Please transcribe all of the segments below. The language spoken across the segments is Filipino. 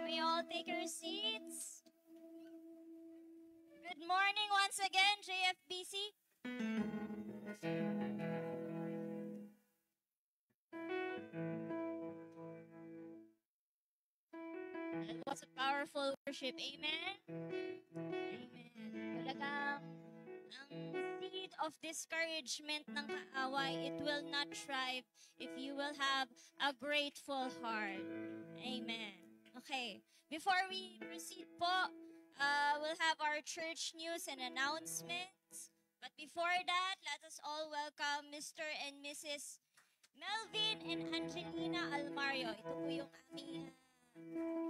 we all take our seats? Good morning once again, JFBC. That was a powerful worship. Amen? Amen. Talagang ang seed of discouragement ng kaaway, it will not thrive if you will have a grateful heart. Amen. Okay. Before we proceed po, we'll have our church news and announcements. But before that, let us all welcome Mr. and Mrs. Melvin and Angelina Almario. Ito po yung aming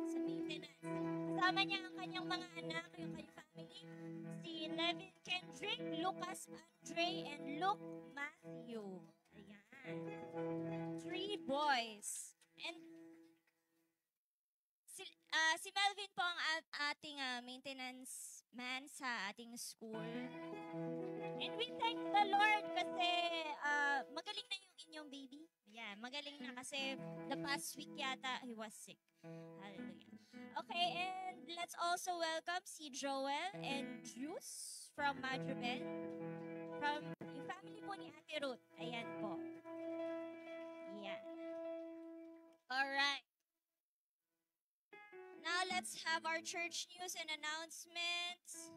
sa maintenance. Kasama niya ang kanyang mga anak, yung kanyang family. Si Levin Kendrick, Lucas Andre, and Luke Matthew. Ayan. 3 boys. And si Melvin po ang ating maintenance man sa ating school. And we thank the Lord kasi magaling na yung inyong baby. Yeah, magaling na kasi the past week yata he was sick. Hallelujah. Okay, and let's also welcome si Joel and Juice from Madruben. From yung family po ni Ate Ruth. Ayan po. Yan. Alright. Now let's have our church news and announcements.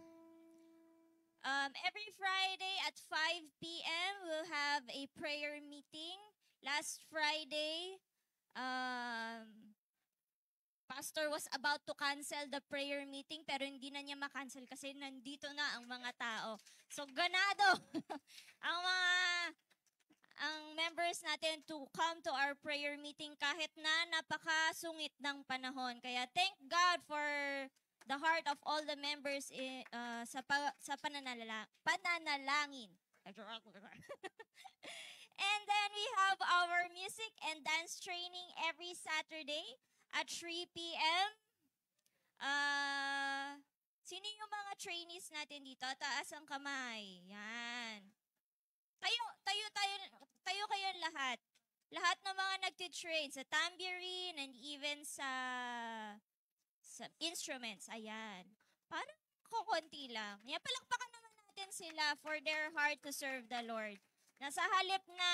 Every Friday at 5 p.m. we'll have a prayer meeting. Last Friday, Pastor was about to cancel the prayer meeting pero hindi na niya makancel kasi nandito na ang mga tao. So ganado ang members natin to come to our prayer meeting kahit na napakasungit ng panahon. Kaya thank God for the heart of all the members sa pananalangin. And then we have our music and dance training every Saturday at 3 p.m. Sino yung mga trainees natin dito? Taas ang kamay. Yan. Tayo kayo lahat. Lahat ng mga nagtitrain sa tambourine and even sa instruments. Ayan. Parang kukunti lang. Yan, palakpakan naman natin sila for their heart to serve the Lord. Nasa halip na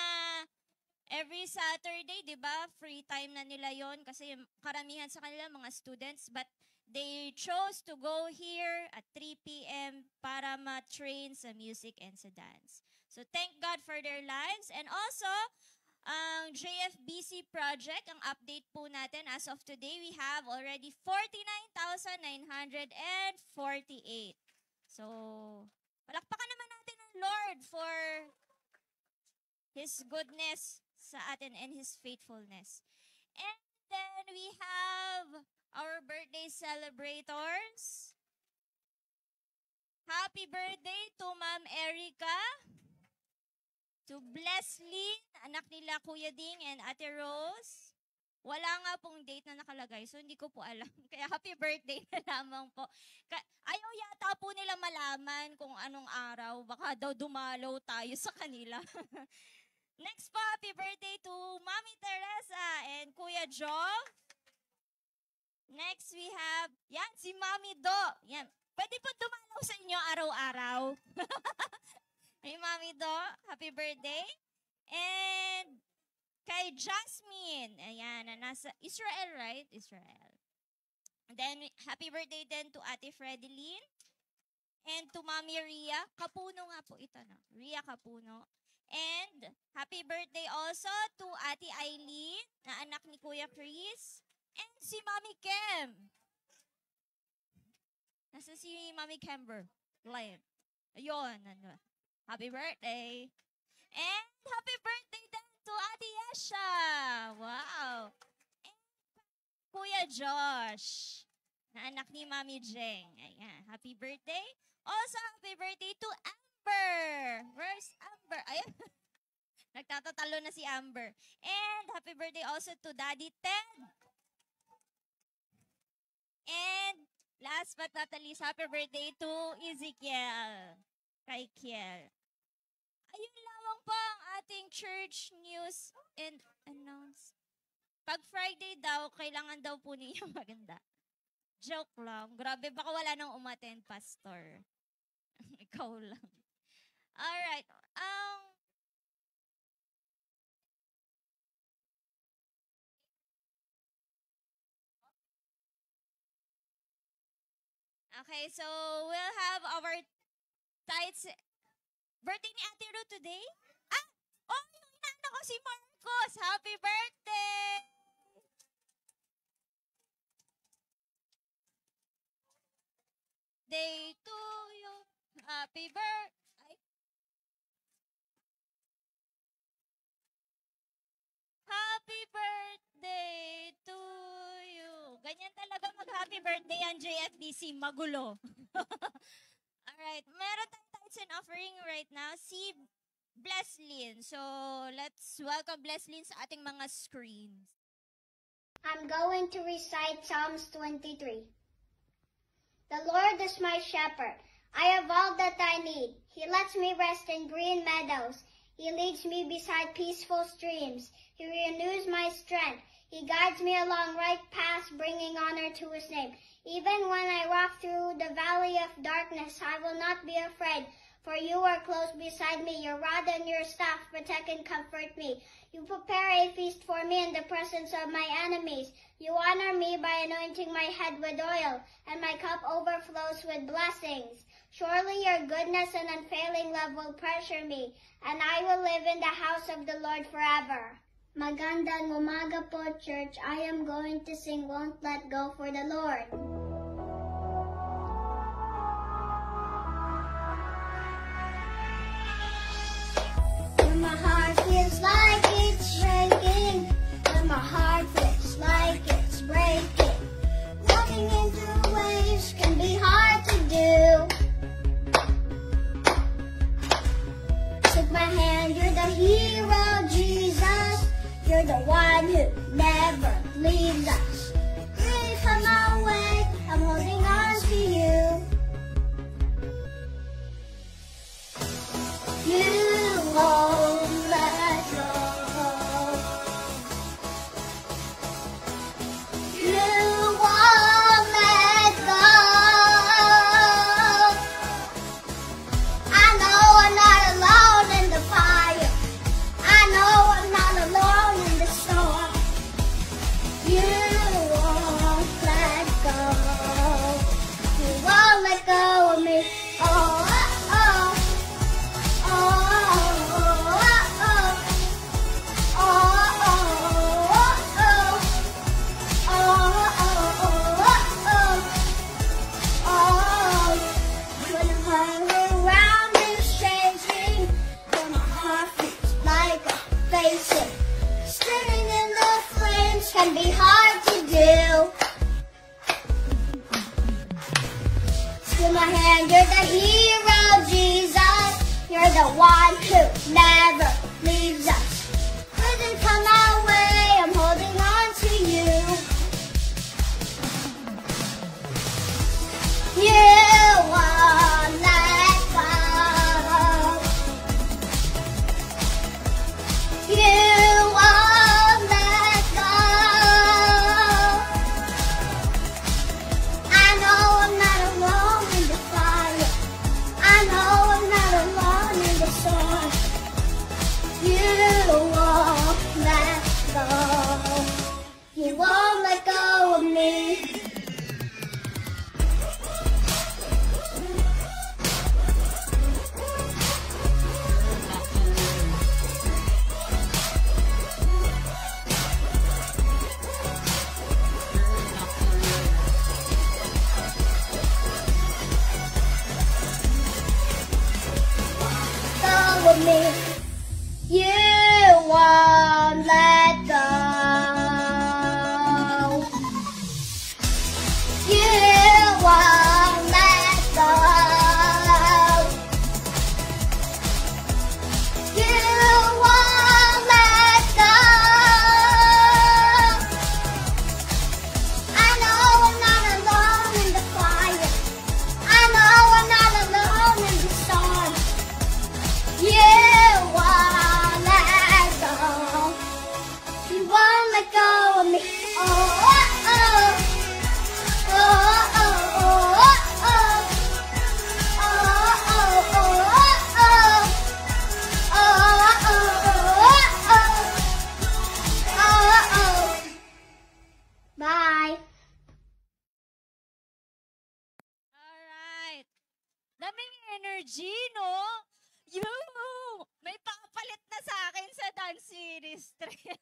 every Saturday, di ba, free time na nila yon kasi karamihan sa kanila mga students, but they chose to go here at 3 p.m. para ma-train sa music and sa dance. So thank God for their lives. And also, ang JFBC project, ang update po natin as of today, we have already 49,948. So, palakpakan naman natin ang Lord for His goodness sa atin and His faithfulness. And then we have our birthday celebrators. Happy birthday to Ma'am Erica, to Blesslyn, anak nila Kuya Ding and Ate Rose. Wala nga pong date na nakalagay, so hindi ko po alam. Kaya happy birthday na lamang po. Ayaw yata po nila malaman kung anong araw. Baka daw dumalaw tayo sa kanila. Next po, happy birthday to Mami Teresa and Kuya Joe. Next we have, yan, si Mami Do. Yan, pwede po dumalaw sa inyo araw-araw. Hey, Mami Do, happy birthday. And kay Jasmine, ayan, na nasa Israel, right? Israel. And then, happy birthday din to Ate Fredeline. And to Mami Ria. Kapuno nga po ito, no? Ria Kapuno. And happy birthday also to Ate Eileen, na anak ni Kuya Chris. And si Mami Kem. Nasa si Mami Kember. Lion. Ayun. Happy birthday. And happy birthday din to Ate Yesha. Wow. And Kuya Josh, na anak ni Mami Jeng. Ayan. Happy birthday. Also, happy birthday to Amber. Where's Amber? Ayan. Nagtatatalo na si Amber. And happy birthday also to Daddy Ted. And last but not the least, happy birthday to Ezekiel. Kay Kiel. Ayun lamang po ang ating church news and announce. Pag Friday daw, kailangan daw po ninyo maganda. Joke lang. Grabe, baka wala nang umattend, Pastor. Ikaw lang. Alright. Okay, so we'll have our tights. Birthday ni Ate Ru today? Ah! Oh, yung inaano ko si Marcos! Happy birthday! Day to you. Happy birthday. Happy birthday to you. Ganyan talaga mag-happy birthday ang JFBC. Magulo. Alright. Meron tayong tithes and offering right now. Si Blesslyn. So, let's welcome Blesslyn sa ating mga screens. I'm going to recite Psalms 23. The Lord is my shepherd. I have all that I need. He lets me rest in green meadows. He leads me beside peaceful streams. He renews my strength. He guides me along right paths, bringing honor to his name. Even when I walk through the valley of darkness, I will not be afraid, for you are close beside me. Your rod and your staff protect and comfort me. You prepare a feast for me in the presence of my enemies. You honor me by anointing my head with oil, and my cup overflows with blessings. Surely your goodness and unfailing love will pressure me, and I will live in the house of the Lord forever. Magandang umaga po, church. I am going to sing Won't Let Go for the Lord. When my heart feels like it's breaking, when my heart feels like it's breaking, walking into waves can be hard to do. Take my hand, you're the hero, Jesus. You're the one who never leaves us. Please come my way, I'm holding on to you. You won't let go. You won't let go. I know I'm not alone in the fire. I know I'm not alone in the storm. You won't let go. You won't let go of me. Oh, oh, oh. Oh, oh, oh. Oh, oh, oh. Oh, oh, oh. Oh, when the world around is changing, when my heart feels like a facing, standing in the flames can be hard to do. Still my hand, you're the hero, Jesus. You're the one who never leaves us. Couldn't come our way, I'm holding on to you. You won't let go. You won't let go. I know I'm not alone in the fire. I know I'm not alone in the storm. Gino. May papalit na sa akin sa dance ministry.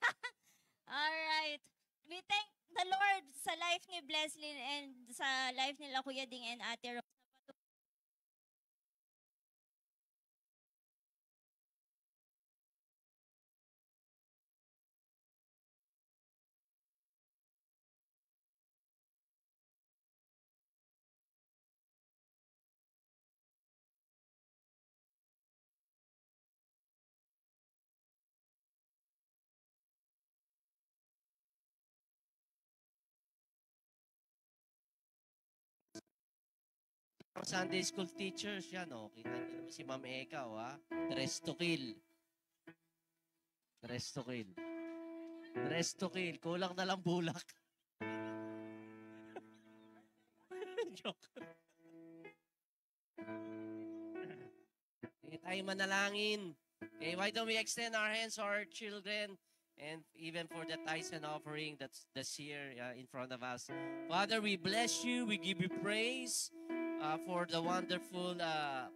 Alright. We thank the Lord sa life ni Bleslin and sa life nila Kuya Ding and Ate Rose. Sunday school teachers yan, oh. Kita niyo naman si Ma'am Eka, oh, ha? Dress to kill. Dress to kill. Dress to kill. Kulang na lang bulak. Joke. Sige tayo manalangin. Okay, why don't we extend our hands to our children and even for the tithes and offering that's here in front of us. Father, we bless you. We give you praise. For the wonderful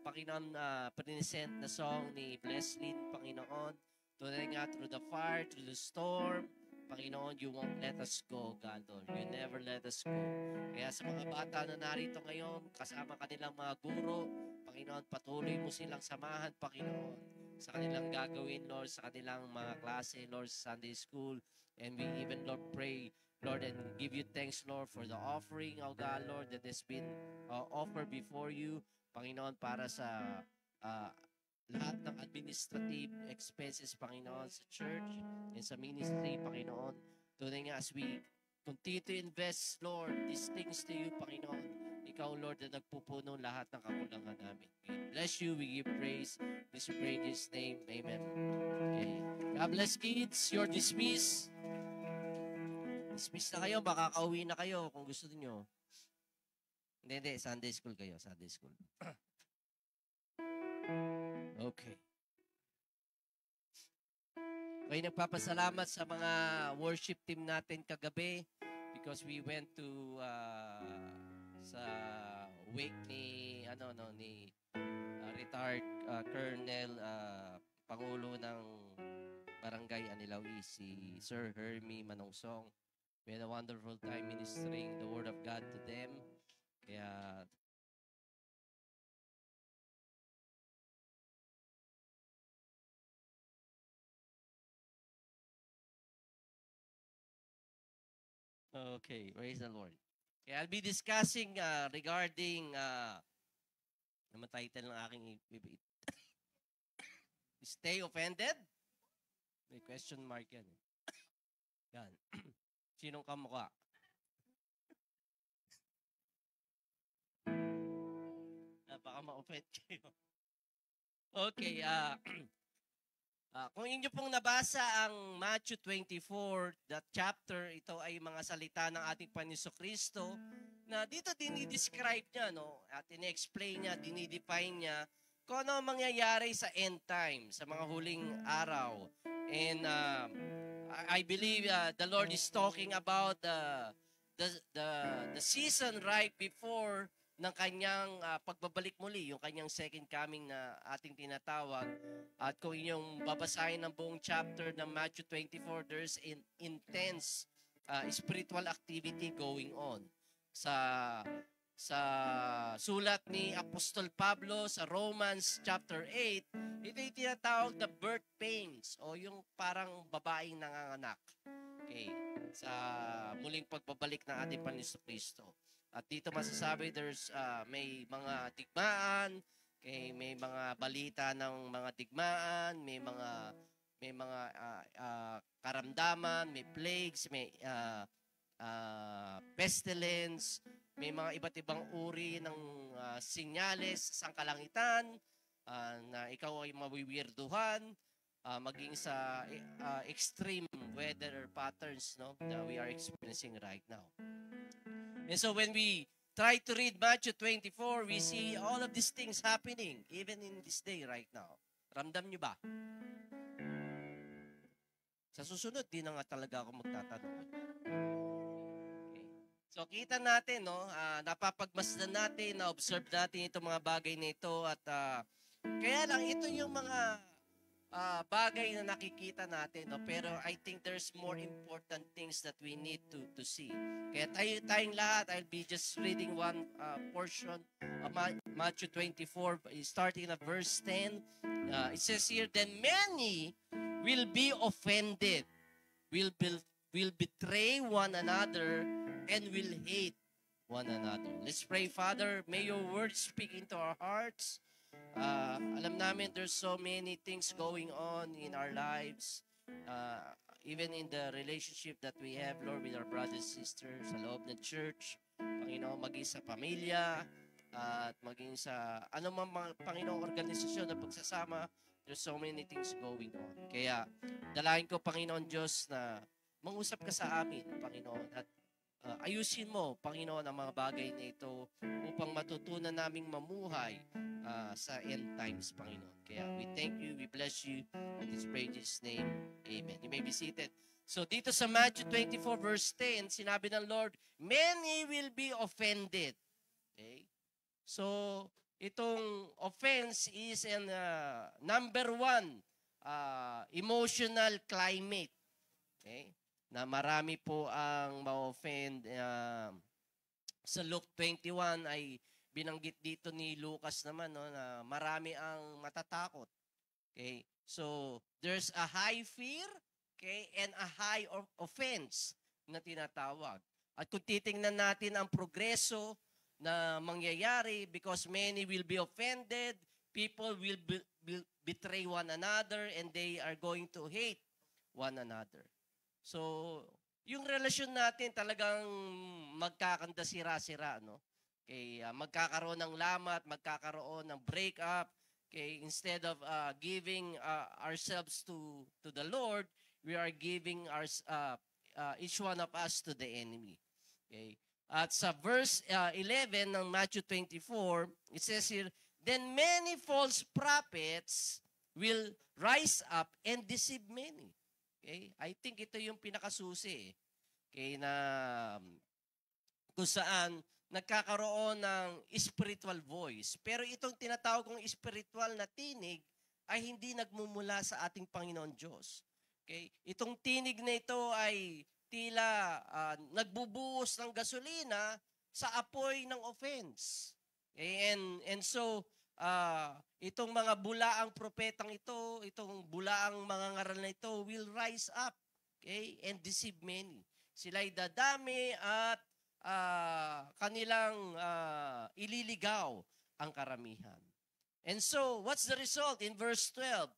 Panginoon present na song ni Bleslin, Panginoon. Tunay nga through the fire, through the storm, Panginoon, you won't let us go, God, Lord. You never let us go. Kaya sa mga bata na narito ngayon, kasama kanilang mga guro, Panginoon, patuloy mo silang samahan, Panginoon, sa kanilang gagawin, Lord, sa kanilang mga klase, Lord, sa Sunday school. And we even, Lord, pray, Lord, and give you thanks, Lord, for the offering, oh God, Lord, that has been offered before you, Panginoon, para sa lahat ng administrative expenses, Panginoon, sa church and sa ministry, Panginoon. Tunay nga as we continue to invest, Lord, these things to you, Panginoon. Ikaw, Lord, na nagpupuno lahat ng kakulangan namin. We bless you, we give praise. This we pray in His name. Amen. Okay. God bless, kids. You're dismissed. Dismiss na kayo, makakauwi na kayo kung gusto niyo. Hindi, Sunday school kayo, Sunday school. Okay. Okay, nagpapasalamat sa mga worship team natin kagabi because we went to sa wake ni retired Colonel Pangulo ng Barangay Anilawi, si Sir Hermie Manongsong. We had a wonderful time ministering the Word of God to them. Kaya okay, praise the Lord. Kaya I'll be discussing regarding naman title ng aking Stay Offended? May question mark yan. Yan. Sinong kamukha? Baka ma-offend kayo. Okay, kung inyo pong nabasa ang Matthew 24, that chapter, ito ay mga salita ng ating Panginoon Kristo na dito dinidescribe niya, no? At in-explain niya, dinidefine niya kung ano mangyayari sa end time, sa mga huling araw. And I believe the Lord is talking about the season right before ng kanyang pagbabalik muli, yung kanyang second coming na ating tinatawag. At kung inyong babasahin ng buong chapter ng Matthew 24, there's intense spiritual activity going on. Sa sulat ni Apostol Pablo sa Romans chapter 8, ito yung tinatawag na birth pains o yung parang babaeng nanganganak. Okay, sa muling pagbabalik ng ating Panginoon Kristo. At dito masasabi there's may mga digmaan, okay, may mga balita ng mga digmaan, may mga karamdaman, may plagues, may pestilence, may mga iba't ibang uri ng sinyales sa kalangitan na ikaw ay mawiwirduhan, maging sa extreme weather patterns, no, that we are experiencing right now. And so when we try to read Matthew 24, we see all of these things happening even in this day right now. Ramdam nyo ba? Sa susunod, di na nga talaga ako magtatanong. Okay. So kita natin, no, napapagmasdan natin, na-observe natin itong mga bagay na ito at kaya lang ito yung mga bagay na nakikita natin, no? Pero I think there's more important things that we need to see. Kaya tayong lahat, I'll be just reading one portion of Matthew 24, starting at verse 10. It says here, then many will be offended, will betray one another, and will hate one another. Let's pray. Father, may your words speak into our hearts. Alam namin there's so many things going on in our lives, even in the relationship that we have, Lord, with our brothers and sisters sa loob ng church, Panginoon, maging sa pamilya, at maging sa anumang mga, Panginoong, organisasyon na pagsasama. There's so many things going on. Kaya dalahin ko, Panginoon Diyos, na mangusap ka sa amin, Panginoon, at ayusin mo, Panginoon, ang mga bagay na ito upang matutunan naming mamuhay sa end times, Panginoon. Kaya we thank you, we bless you, and we pray in Jesus' name. Amen. You may be seated. So dito sa Matthew 24 verse 10, sinabi ng Lord, many will be offended. Okay? So itong offense is an number one emotional climate. Okay? Na marami po ang ma-offend. Sa Luke 21 ay binanggit dito ni Lucas naman, no, na marami ang matatakot. Okay? So, there's a high fear, okay, and a high offense na tinatawag. At kung titingnan natin ang progreso na mangyayari, because many will be offended, people will betray one another, and they are going to hate one another. So, yung relasyon natin talagang magkakanda sira-sira, no? Okay, magkakaroon ng lamat, magkakaroon ng breakup. Okay, instead of giving ourselves to the Lord, we are giving each one of us to the enemy. Okay. At sa verse 11 ng Matthew 24, it says here, then many false prophets will rise up and deceive many. Okay? I think ito yung pinakasusi. Okay, na kung saan nagkakaroon ng spiritual voice. Pero itong tinatawag kong spiritual na tinig ay hindi nagmumula sa ating Panginoon Diyos. Okay? Itong tinig na ito ay tila nagbubuhos ng gasolina sa apoy ng offense. Okay? And so, itong mga bulaang propetang ito, itong bulaang mga ngaral na ito will rise up, okay, and deceive many. Sila'y dadami at kanilang ililigaw ang karamihan. And so, what's the result in verse 12?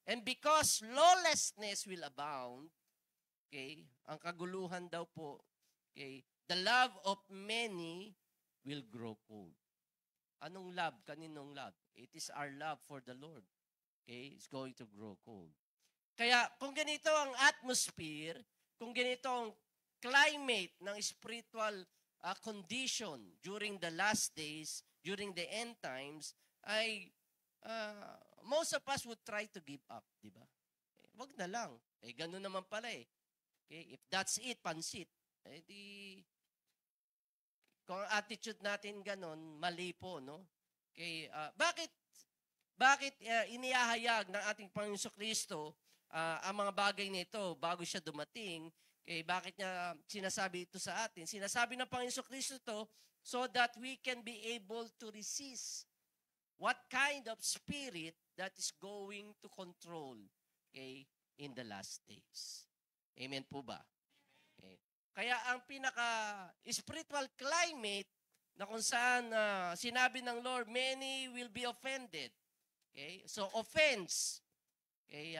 And because lawlessness will abound, okay, ang kaguluhan daw po, okay, the love of many will grow cold. Anong love? Kaninong love? It is our love for the Lord. Okay? It's going to grow cold. Kaya kung ganito ang atmosphere, kung ganito ang climate ng spiritual condition during the last days, during the end times, ay most of us would try to give up, di ba? Wag na lang. Ganun naman pala eh. Okay? If that's it, pansit. Di kung attitude natin ganun, mali po, no? Okay, bakit inihahayag ng ating Panginoon Kristo ang mga bagay nito bago siya dumating? Okay, bakit niya sinasabi ito sa atin? Sinasabi ng Panginoon Kristo to so that we can be able to resist what kind of spirit that is going to control, okay, in the last days. Amen po ba? Okay. Kaya ang pinaka-spiritual climate na kung saan sinabi ng Lord, many will be offended. Okay? So, offense. Okay?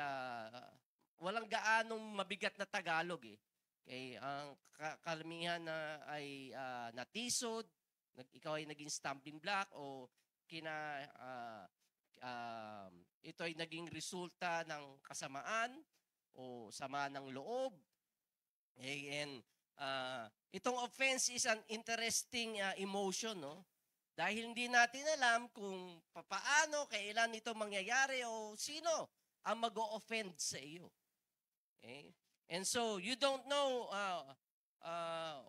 Walang gaanong mabigat na Tagalog eh. Okay? Ang kalamihan na ay natisod, ikaw ay naging stumbling block o ito ay naging resulta ng kasamaan o sama ng loob. Okay? And itong offense is an interesting emotion, no? Dahil hindi natin alam kung paano, kailan ito mangyayari o sino ang mag-o-offend sa iyo. Okay? And so, you don't know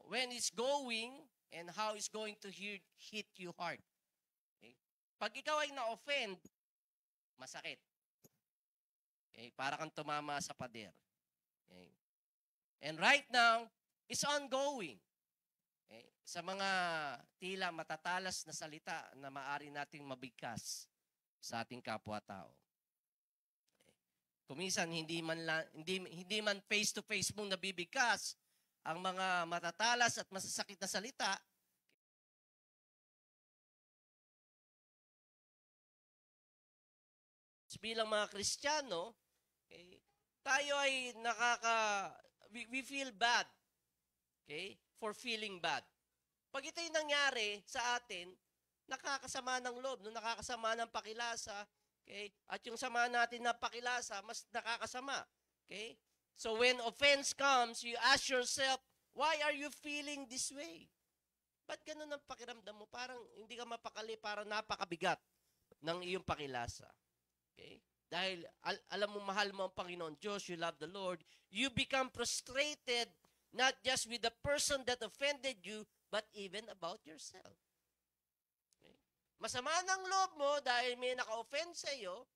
when it's going and how it's going to hit you hard. Okay? Pag ikaw ay na-offend, masakit. Okay? Para kang tumama sa pader. Okay? And right now, it's ongoing. Okay? Sa mga tila matatalas na salita na maari nating mabigkas sa ating kapwa-tao. Okay? Kuminsan, hindi man face-to-face mong nabibigkas ang mga matatalas at masasakit na salita. Bilang mga Kristiyano, okay, tayo ay we feel bad, okay, for feeling bad. Pag ito'y nangyari sa atin, nakakasama ng loob, no? Nakakasama ng pakilasa, okay, at yung sama natin na pakilasa, mas nakakasama, okay. So when offense comes, you ask yourself, why are you feeling this way? Ba't ganun ang pakiramdam mo? Parang hindi ka mapakali, parang napakabigat ng iyong pakilasa. Okay? Dahil alam mo, mahal mo ang Panginoon Diyos, you love the Lord, you become frustrated not just with the person that offended you, but even about yourself. Okay? Masama ng loob mo dahil may naka-offend sa iyo.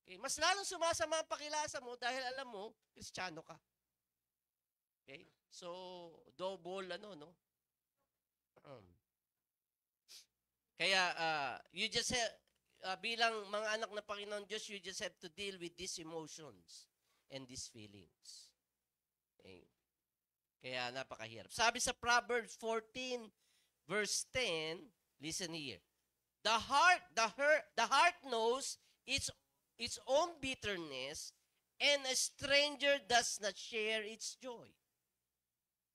Okay? Mas lalong sumasama ang pakilasa mo dahil alam mo, Kristiyano ka. Okay? So, double no? Kaya, you just have, bilang mga anak ng Panginoon Diyos, you just have to deal with these emotions and these feelings. Okay. Kaya napakahirap. Sabi sa Proverbs 14, verse 10, listen here. The heart knows its own bitterness, and a stranger does not share its joy.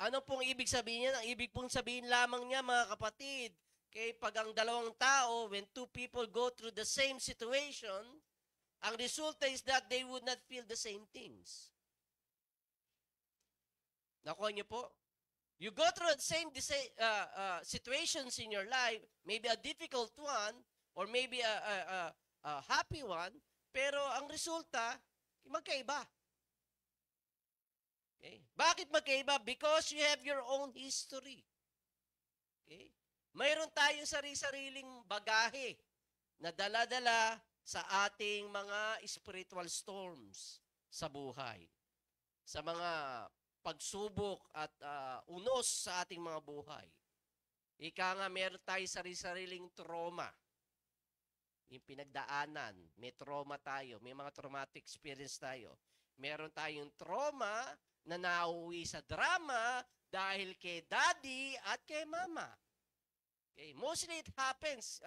Ano pong ibig sabihin niya? Ang ibig pong sabihin lamang niya, mga kapatid, okay, pag ang dalawang tao, when two people go through the same situation, ang resulta is that they would not feel the same things. Nakuha niyo po? You go through the same situations in your life, maybe a difficult one, or maybe a happy one, pero ang resulta, magkaiba. Okay? Bakit magkaiba? Because you have your own history. Okay? Mayroon tayong sari-sariling bagahe na dala-dala sa ating mga spiritual storms sa buhay. Sa mga pagsubok at unos sa ating mga buhay. Ika nga, meron tayong sari-sariling trauma. Yung pinagdaanan, may trauma tayo, may mga traumatic experience tayo. Meron tayong trauma na nauwi sa drama dahil kay daddy at kay mama. Okay, mostly it happens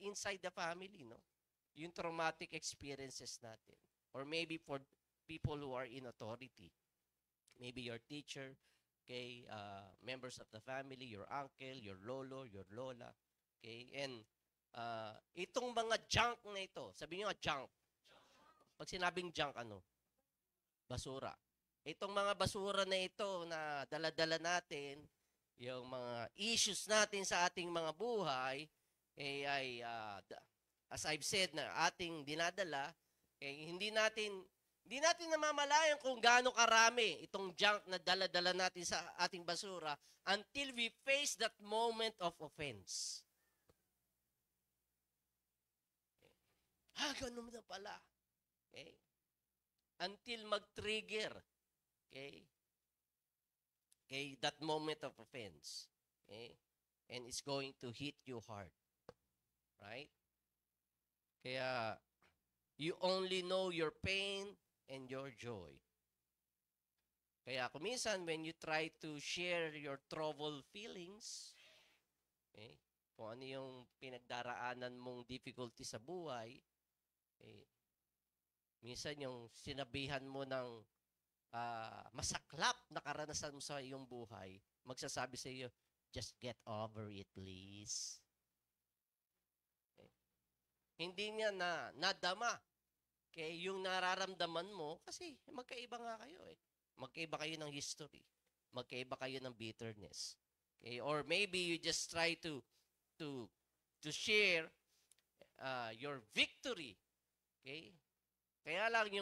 inside the family, no? Yung traumatic experiences natin. Or maybe for people who are in authority. Maybe your teacher, okay, members of the family, your uncle, your lolo, your lola. Okay, and itong mga junk na ito, sabihin nyo nga junk. Pag sinabing junk, ano? Basura. Itong mga basura na ito na dala-dala natin, yung mga issues natin sa ating mga buhay, as I've said, na ating dinadala, hindi natin namamalayan kung gaano karami itong junk na dala-dala natin sa ating basura until we face that moment of offense. Ganun na pala. Okay? Until mag-trigger. Okay? Okay, that moment of offense. Okay? And it's going to hit you hard. Right? Kaya, you only know your pain and your joy. Kaya kuminsan, when you try to share your troubled feelings, okay, kung ano yung pinagdaraanan mong difficulty sa buhay, okay, minsan yung sinabihan mo ng masaklap na karanasan mo sa iyong buhay, magsasabi sa iyo, just get over it, please. Okay. Hindi niya nadama yung nararamdaman mo kasi magkaiba nga kayo eh. Magkaiba kayo ng history. Magkaiba kayo ng bitterness. Okay? Or maybe you just try to share your victory. Okay? Kaya lang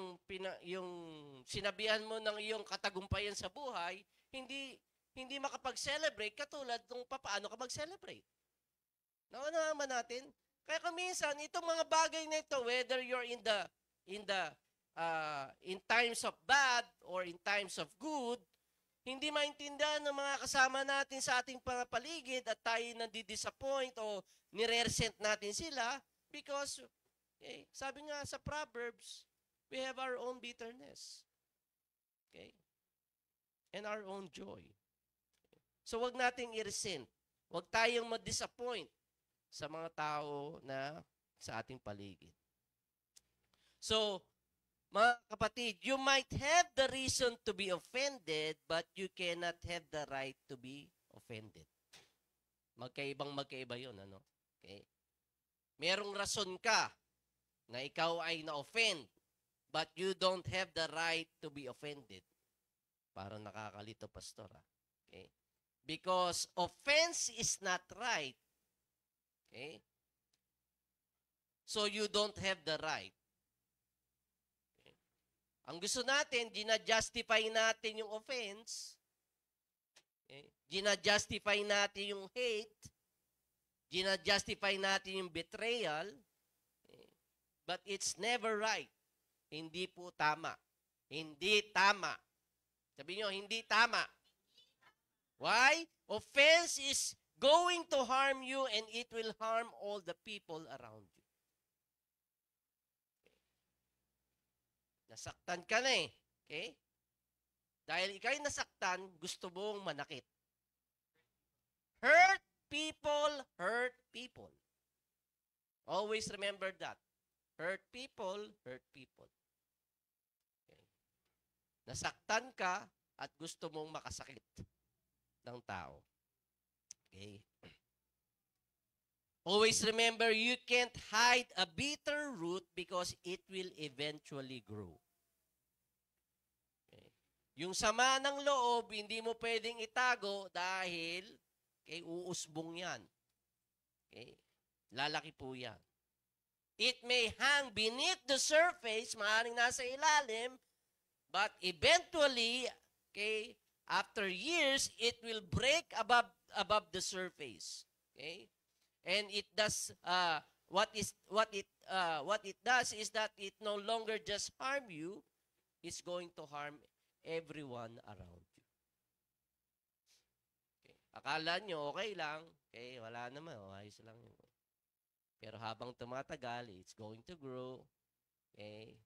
yung sinabihan mo ng iyong katagumpayan sa buhay, hindi hindi makapag-celebrate katulad kung paano ka mag-celebrate. Nauna naman natin. Kaya minsan itong mga bagay na ito, whether you're in times of bad or in times of good, hindi maintindihan ng mga kasama natin sa ating paligid at tayo nandi-disappoint o nire-resent natin sila because, sabi nga sa Proverbs, we have our own bitterness. Okay? And our own joy. So, wag nating i-resent. Wag tayong ma-disappoint sa mga tao na sa ating paligid. So, mga kapatid, you might have the reason to be offended, but you cannot have the right to be offended. Magkaiba yun, ano? Okay? Merong rason ka na ikaw ay na-offend, but you don't have the right to be offended. Parang nakakalito, pastor. Okay? Because offense is not right. Okay? So you don't have the right. Okay? Ang gusto natin, gina-justify natin yung offense. Okay? Gina-justify natin yung hate. Gina-justify natin yung betrayal. Okay? But it's never right. Hindi po tama. Hindi tama. Sabi nyo, hindi tama. Why? Offense is going to harm you and it will harm all the people around you. Okay. Nasaktan ka na eh. Okay? Dahil ikaw'y nasaktan, gusto mong manakit. Hurt people, hurt people. Always remember that. Hurt people, hurt people. Okay. Nasaktan ka at gusto mong makasakit ng tao. Okay? Always remember, you can't hide a bitter root because it will eventually grow. Okay? Yung sama ng loob, hindi mo pwedeng itago dahil uusbong yan. Okay? Lalaki po yan. It may hang beneath the surface, maaaring nasa ilalim, but eventually, after years, it will break above the surface. Okay? And it does what it does is that it no longer just harm you, it's going to harm everyone around you. Okay. Akala nyo okay lang, wala naman, ayos lang yun. Pero habang tumatagal, it's going to grow. Okay?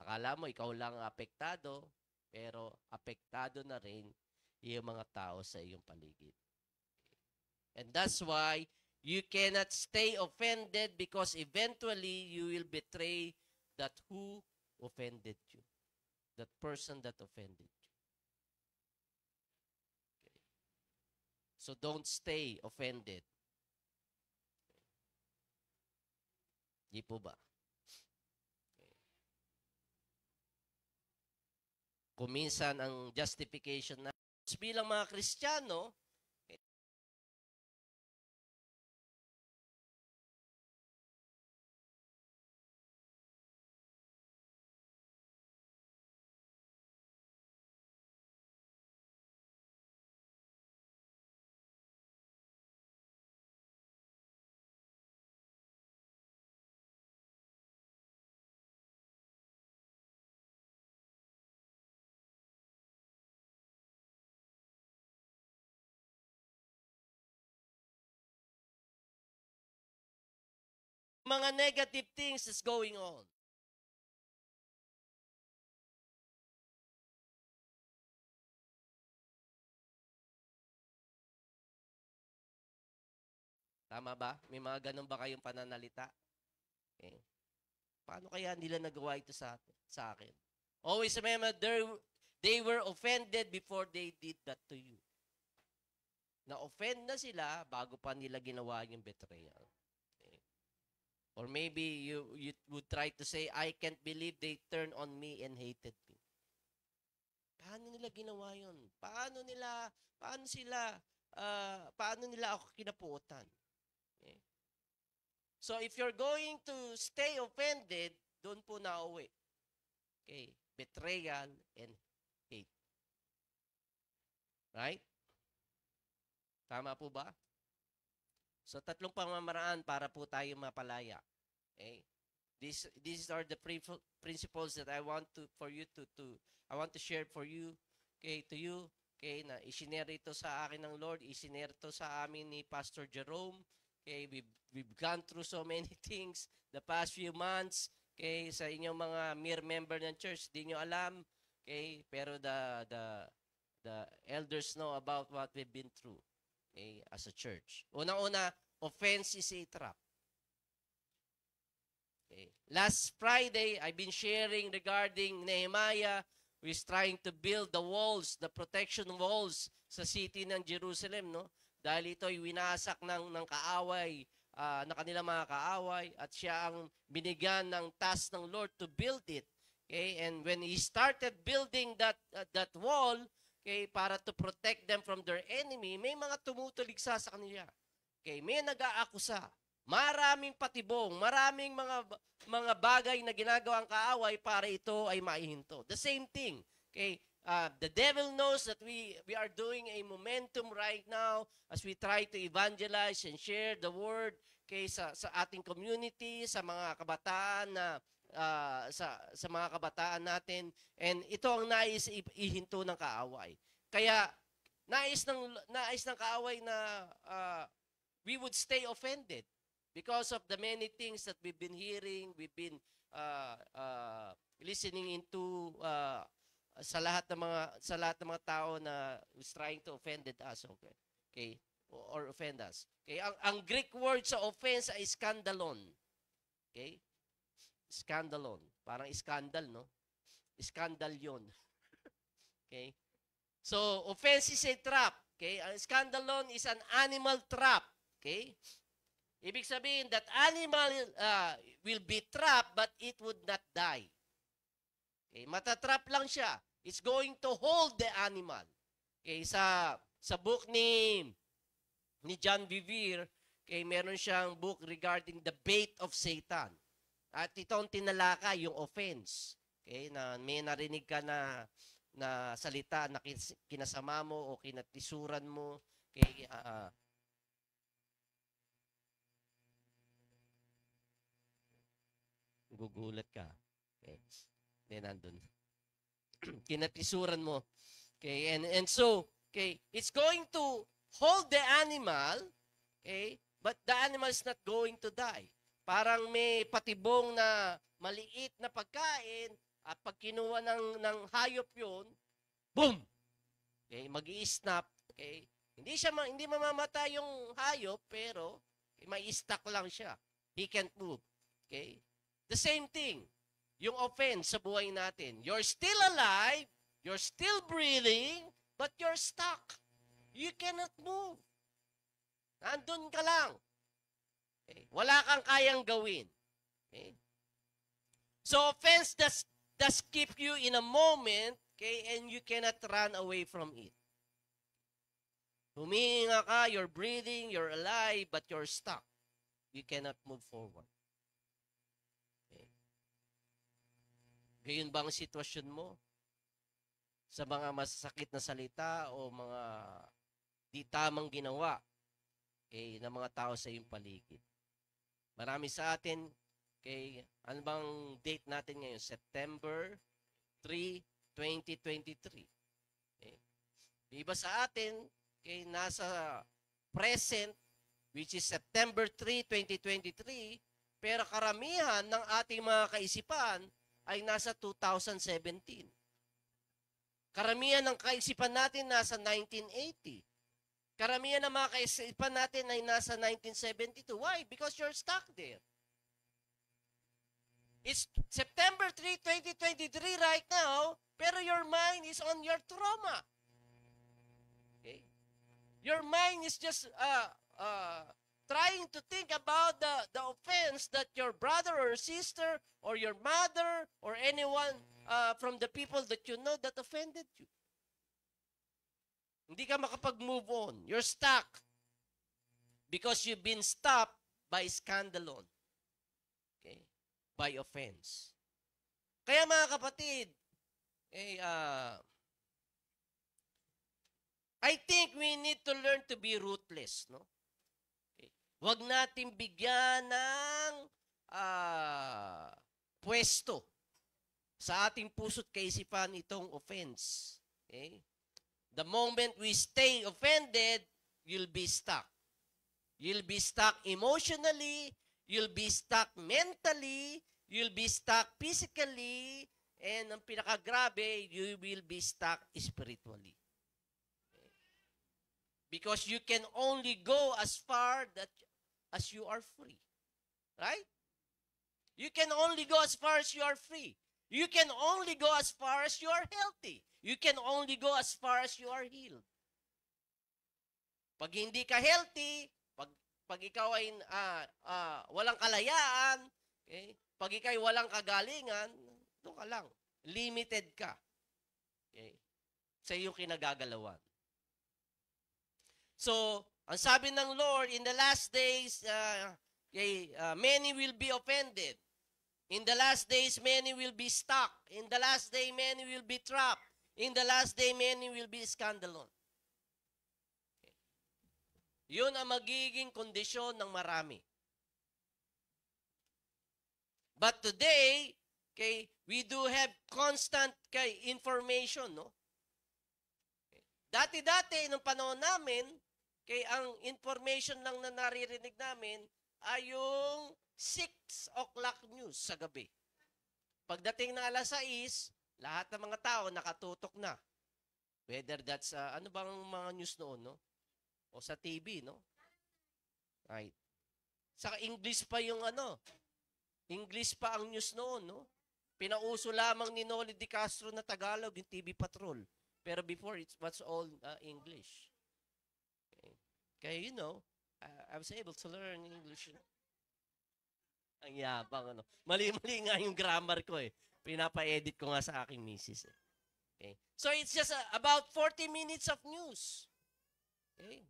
Akala mo ikaw lang apektado, pero apektado na rin yung mga tao sa iyong paligid. And that's why you cannot stay offended because eventually you will betray that who offended you. That person that offended you. Okay. So don't stay offended. Di po ba? Kung minsan ang justification na bilang mga Kristiyano, mga negative things is going on. Tama ba? May mga ganun ba kayong pananalita? Okay. Paano kaya nila nagawa ito sa akin? Always remember, they were offended before they did that to you. Na-offend na sila bago pa nila ginawa yung betrayal. Okay. Or maybe you would try to say, I can't believe they turned on me and hated me. Paano nila ginawa yun? Paano nila ako kinapuotan? Okay. So if you're going to stay offended, doon po na uwi. Okay. Betrayal and hate. Right? Tama po ba? So, tatlong pamamaraan para po tayo mapalaya. Okay? These are the principles that I want to for you to I want to share for you, okay, to you, okay, na isinare ito sa akin ng Lord, isinare ito sa amin ni Pastor Jerome. Okay, we've gone through so many things the past few months. Okay, sa inyong mga mere member ng church, di nyo alam. Okay, pero the elders know about what we've been through. Okay, as a church. Unang-una, offense is a trap. Okay. Last Friday, I've been sharing regarding Nehemiah who is trying to build the walls, the protection walls sa city ng Jerusalem, no? Dahil ito ay winasak ng kaaway, na kanilang mga kaaway, at siya ang binigyan ng task ng Lord to build it. Okay? And when he started building that wall, okay, para to protect them from their enemy, may mga tumutuligsa sa kanila. Okay, may nag-aakusa. Maraming patibong, maraming mga bagay na ginagawang kaaway para ito ay maihinto. The same thing. Okay, the devil knows that we are doing a momentum right now as we try to evangelize and share the word, okay, sa ating community, sa mga kabataan na sa mga kabataan natin, and ito ang nais ihinto ng kaaway. Kaya nais ng kaaway na we would stay offended because of the many things that we've been hearing, we've been listening into sa lahat ng mga tao na is trying to offend us, okay, or offend us. Okay, ang Greek word sa offense ay skandalon. Okay? Skandalon. Parang scandal, no? Scandal 'yon. Okay? So, offense is a trap. Okay? Ang skandalon is an animal trap. Okay? Ibig sabihin that animal will be trapped but it would not die. Okay? Matatrap lang siya. It's going to hold the animal. Okay? Sa book ni John Bevere, okay, meron siyang book regarding the bait of Satan. At ito ang tinalaka, yung offense. Okay? Na may narinig ka na salita na kinasama mo o kinatisuran mo. Okay? Gugulat ka. Okay. Then nandun. Kinatisuran mo. Okay, and so, okay, it's going to hold the animal, okay, but the animal is not going to die. Parang may patibong na maliit na pagkain at pag kinuha ng hayop 'yon, boom. Okay, magi-snap, okay? Hindi mamamatay yung hayop pero okay, may stuck lang siya. He can't move. Okay? The same thing, yung offense sa buhay natin. You're still alive, you're still breathing, but you're stuck. You cannot move. Nandun ka lang. Okay? Wala kang kayang gawin. Okay? So offense does keep you in a moment, okay, and you cannot run away from it. Humihinga ka, you're breathing, you're alive, but you're stuck. You cannot move forward. Gayon ba ang sitwasyon mo? Sa mga masasakit na salita o mga di tamang ginawa ng mga tao sa iyong paligid. Marami sa atin, ano bang date natin ngayon? September 3, 2023. Iba sa atin, nasa present, which is September 3, 2023, pero karamihan ng ating mga kaisipan ay nasa 2017. Karamihan ng kaisipan natin nasa 1980. Karamihan ng mga kaisipan natin ay nasa 1972. Why? Because you're stuck there. It's September 3, 2023 right now, pero your mind is on your trauma. Okay? Your mind is just trying to think about the offense that your brother or sister or your mother or anyone from the people that you know that offended you. Hindi ka makapag-move on. You're stuck because you've been stopped by scandalon. Okay? By offense. Kaya mga kapatid, I think we need to learn to be ruthless, no? Okay. Huwag natin bigyan ng pwesto sa ating puso't kaisipan itong offense. Okay? The moment we stay offended, you'll be stuck. You'll be stuck emotionally, you'll be stuck mentally, you'll be stuck physically, and ang pinakagrabe, you will be stuck spiritually. Because you can only go as far as you are free. Right? You can only go as far as you are free. You can only go as far as you are healthy. You can only go as far as you are healed. Pag hindi ka healthy, pag ikaw ay walang kalayaan, okay? Pag ikaw ay walang kagalingan, doon ka lang. Limited ka. Okay? Sa iyong kinagagalawan. So, ang sabi ng Lord, in the last days, many will be offended. In the last days, many will be stuck. In the last day, many will be trapped. In the last day, many will be scandalous. Okay. Yun ang magiging kondisyon ng marami. But today, okay, we do have constant information, no? Okay. Dati-dati, nung panahon namin, okay, ang information lang na naririnig namin ay yung 6 o'clock news sa gabi. Pagdating ng alas 6, lahat ng mga tao nakatutok na. Whether that's, ano bang mga news noon, no? O sa TV, no? Right. Saka English pa yung English pa ang news noon, no? Pinauso lamang ni Noli de Castro na Tagalog, yung TV Patrol. Pero before, it was all English. Okay. Kaya, you know, I was able to learn English. Ang yabang, Mali-mali nga yung grammar ko, eh. Pinapa-edit ko nga sa aking misis, eh. Okay. So, it's just about 40 minutes of news. Okay.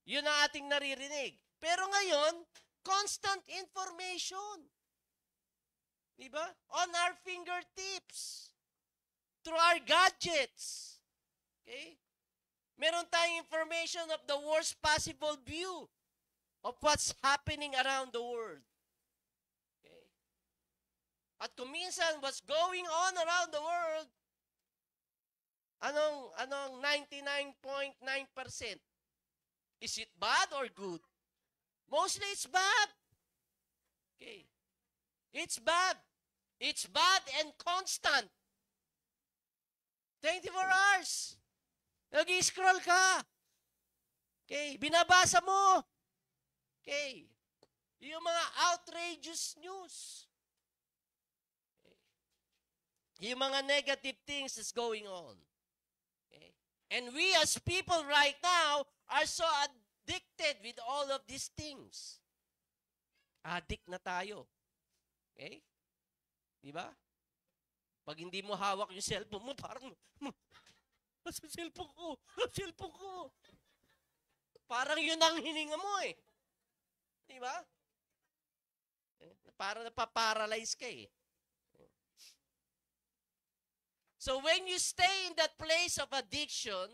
Yun ang ating naririnig. Pero ngayon, constant information. Diba? On our fingertips. Through our gadgets. Okay? Meron tayong information of the worst possible view of what's happening around the world. Okay? At kung minsan, what's going on around the world, anong 99.9%? Is it bad or good? Mostly it's bad. Okay. It's bad. It's bad and constant. 24 hours. Nag-i-scroll ka. Okay. Binabasa mo. Okay. Yung mga outrageous news. Okay. Yung mga negative things that's going on. Okay. And we as people right now are so addicted with all of these things. Addict na tayo. Okay? Diba? Pag hindi mo hawak yung cellphone mo, parang, sa cellphone ko, cellphone ko. Parang yun ang hininga mo, eh. Diba? Parang napaparalyze ka, eh. So when you stay in that place of addiction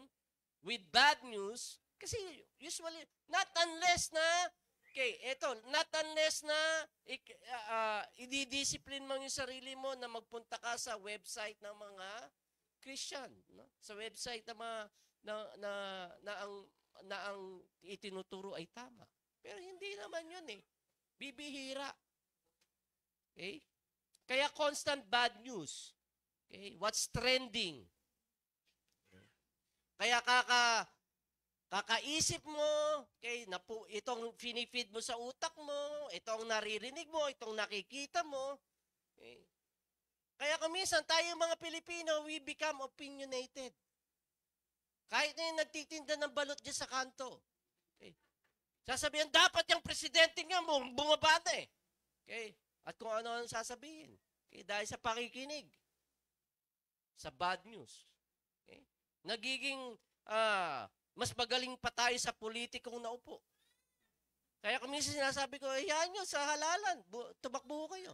with bad news, kasi usually, not unless na, not unless na i-discipline mo yung sarili mo na magpunta ka sa website ng mga Christian, no? Sa website na ang itinuturo ay tama. Pero hindi naman yun, eh. Bibihira. Okay? Kaya constant bad news. Okay? What's trending? Kaya kakaisip mo, okay, itong finifeed mo sa utak mo, itong naririnig mo, itong nakikita mo. Okay? Kaya kuminsan tayo mga Pilipino, we become opinionated. Kahit na yung nagtitinda ng balot dyan sa kanto. Okay? Sasabihin, dapat yung presidente nga bumaba na, eh. Okay? At kung ano ang sasabihin. Okay? Dahil sa pakikinig. Sa bad news. Okay? Nagiging, mas magaling pa tayo sa politikong naupo. Kaya kung minsan sinasabi ko, yan nyo sa halalan, tumakbo kayo.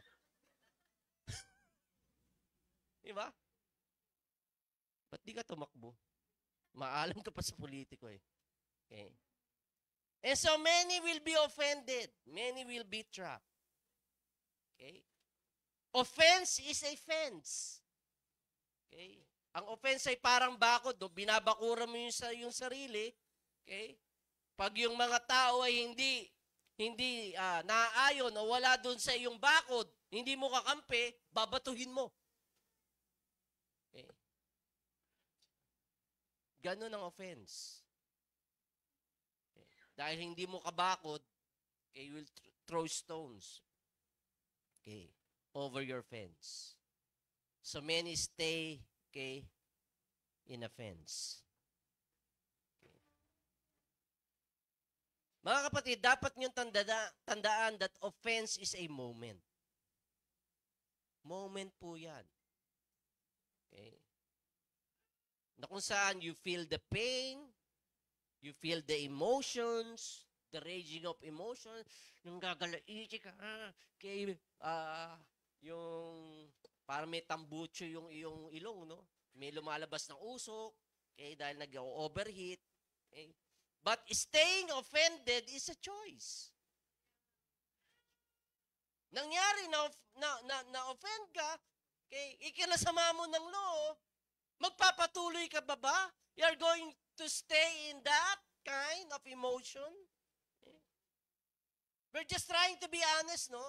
Diba? Ba't di ka tumakbo? Maalam ka pa sa politiko eh. Okay? And so many will be offended. Many will be trapped. Okay? Offense is a fence. Okay? Ang offense ay parang bakod. No? Binabakura mo yung sarili. Okay? Pag yung mga tao ay hindi naaayon o wala doon sa iyong bakod, hindi mo kakampi, babatuhin mo. Okay? Ganun ang offense. Okay? Dahil hindi mo kabakod, okay, you will throw stones. Okay, over your fence. So many stay, okay, in a fence. Okay. Mga kapatid, dapat niyong tandaan that offense is a moment. Moment po yan. Okay. Na kung saan you feel the pain, you feel the emotions, the raging of emotions, nung gagalaiti ka, kay, yung, parang may tambucho yung iyong ilong, no? May lumalabas ng usok, okay, dahil nag-overheat. Okay? But staying offended is a choice. Nangyari na offend ka, okay, ikinasama mo ng loob, magpapatuloy ka ba? You're going to stay in that kind of emotion? Okay? We're just trying to be honest, no,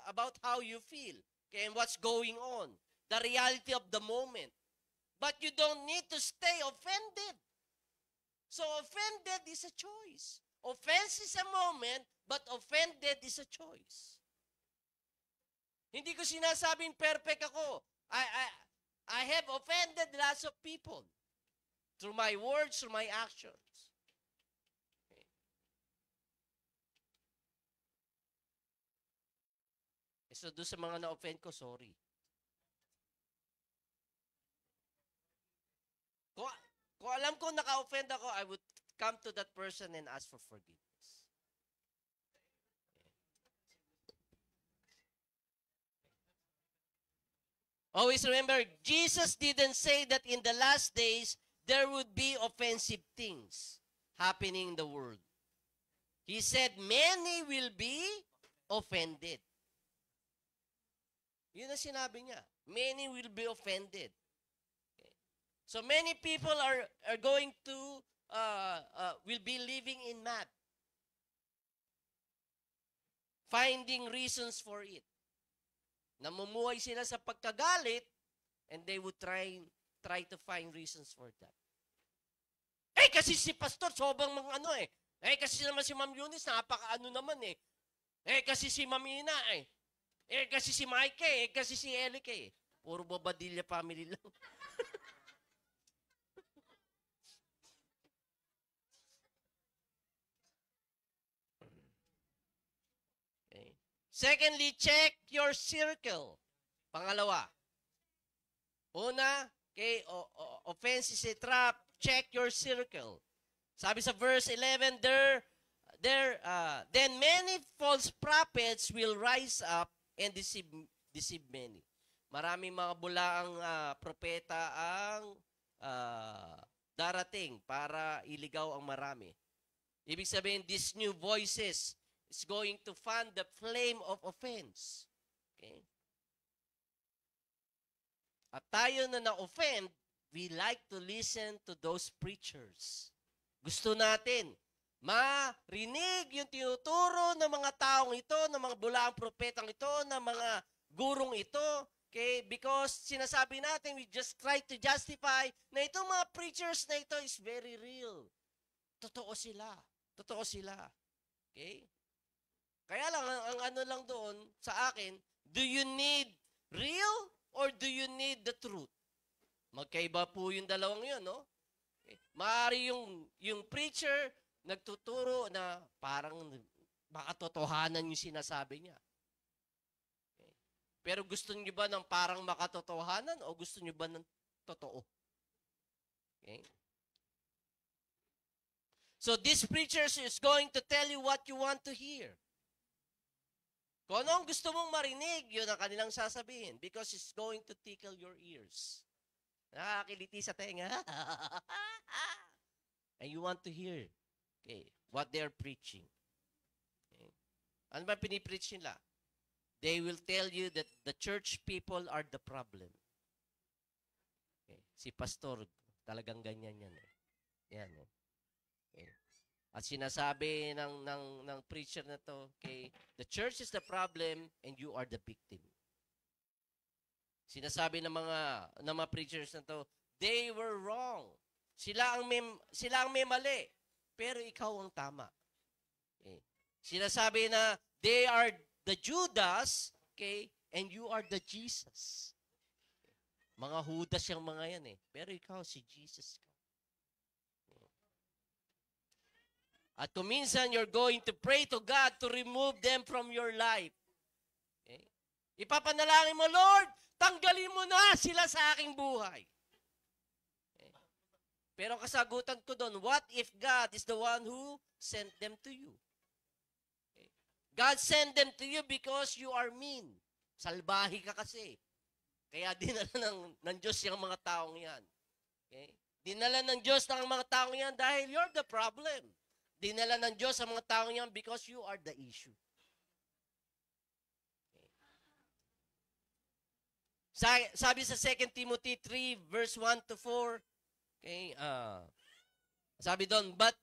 about how you feel, okay, and what's going on, the reality of the moment. But you don't need to stay offended. So offended is a choice. Offense is a moment, but offended is a choice. Hindi ko sinasabing perfect ako. I have offended lots of people through my words, through my actions. Okay. So doon sa mga na-offend ko, sorry. Kung alam ko naka-offend ako, I would come to that person and ask for forgiveness. Always remember, Jesus didn't say that in the last days, there would be offensive things happening in the world. He said, many will be offended. Yun ang sinabi niya. Many will be offended. Okay. So many people are going to, will be living in mad. Finding reasons for it. Namumuhay sila sa pagkagalit, and they would try to find reasons for that. Eh, kasi si Pastor, sobrang mga ano eh. Eh, kasi naman si Ma'am Eunice, napaka-ano naman eh. Eh, kasi si Ma'am Ina eh. Eh, kasi si Mike eh. Kasi si Elike eh. Puro Bobadilla family lang. Okay. Secondly, check your circle. Pangalawa. Una, okay, offense is a trap. Check your circle. Sabi sa verse 11, then many false prophets will rise up and deceive many. Maraming mga bulaang propeta ang darating para iligaw ang marami. Ibig sabihin, these new voices is going to fan the flame of offense. Okay? At tayo na na-offend, we like to listen to those preachers. Gusto natin marinig yung tinuturo ng mga taong ito, ng mga bulaang propetang ito, ng mga gurong ito. Okay? Because sinasabi natin, we just try to justify na itong mga preachers na ito is very real. Totoo sila. Totoo sila. Okay? Kaya lang, ang ano lang doon sa akin, do you need real or do you need the truth? Magkaiba po yung dalawang yun, no? Okay. Maaari yung preacher nagtuturo na parang makatotohanan yung sinasabi niya. Okay. Pero gusto niyo ba ng parang makatotohanan o gusto niyo ba ng totoo? Okay. So this preacher is going to tell you what you want to hear. Kung ano ang gusto mong marinig, yun ang kanilang sasabihin because it's going to tickle your ears. Nakakiliti sa tenga. And you want to hear, okay, what they are preaching. Okay. Ano ba pinipreach nila? They will tell you that the church people are the problem. Okay. Si pastor, talagang ganyan yan. Yan. Okay. At sinasabi ng preacher na to, okay, the church is the problem and you are the victim. Sinasabi ng mga preachers na to, they were wrong. Sila ang may mali, pero ikaw ang tama. Okay. Sinasabi na they are the Judas, okay, and you are the Jesus. Mga Judas yung mga yan pero ikaw si Jesus ka. At kung minsan you're going to pray to God to remove them from your life. Okay? Ipapanalangin mo, Lord, tanggalin mo na sila sa aking buhay. Okay? Pero kasagutan ko doon, what if God is the one who sent them to you? Okay? God sent them to you because you are mean. Salbahi ka kasi. Kaya dinala ng Diyos yung mga taong yan. Okay? Dinala ng Diyos ng mga taong yan dahil you're the problem. Dinala ng Diyos ang mga taong yan because you are the issue. Okay. Sabi sa 2 Timothy 3 verse 1 to 4, okay, sabi doon, but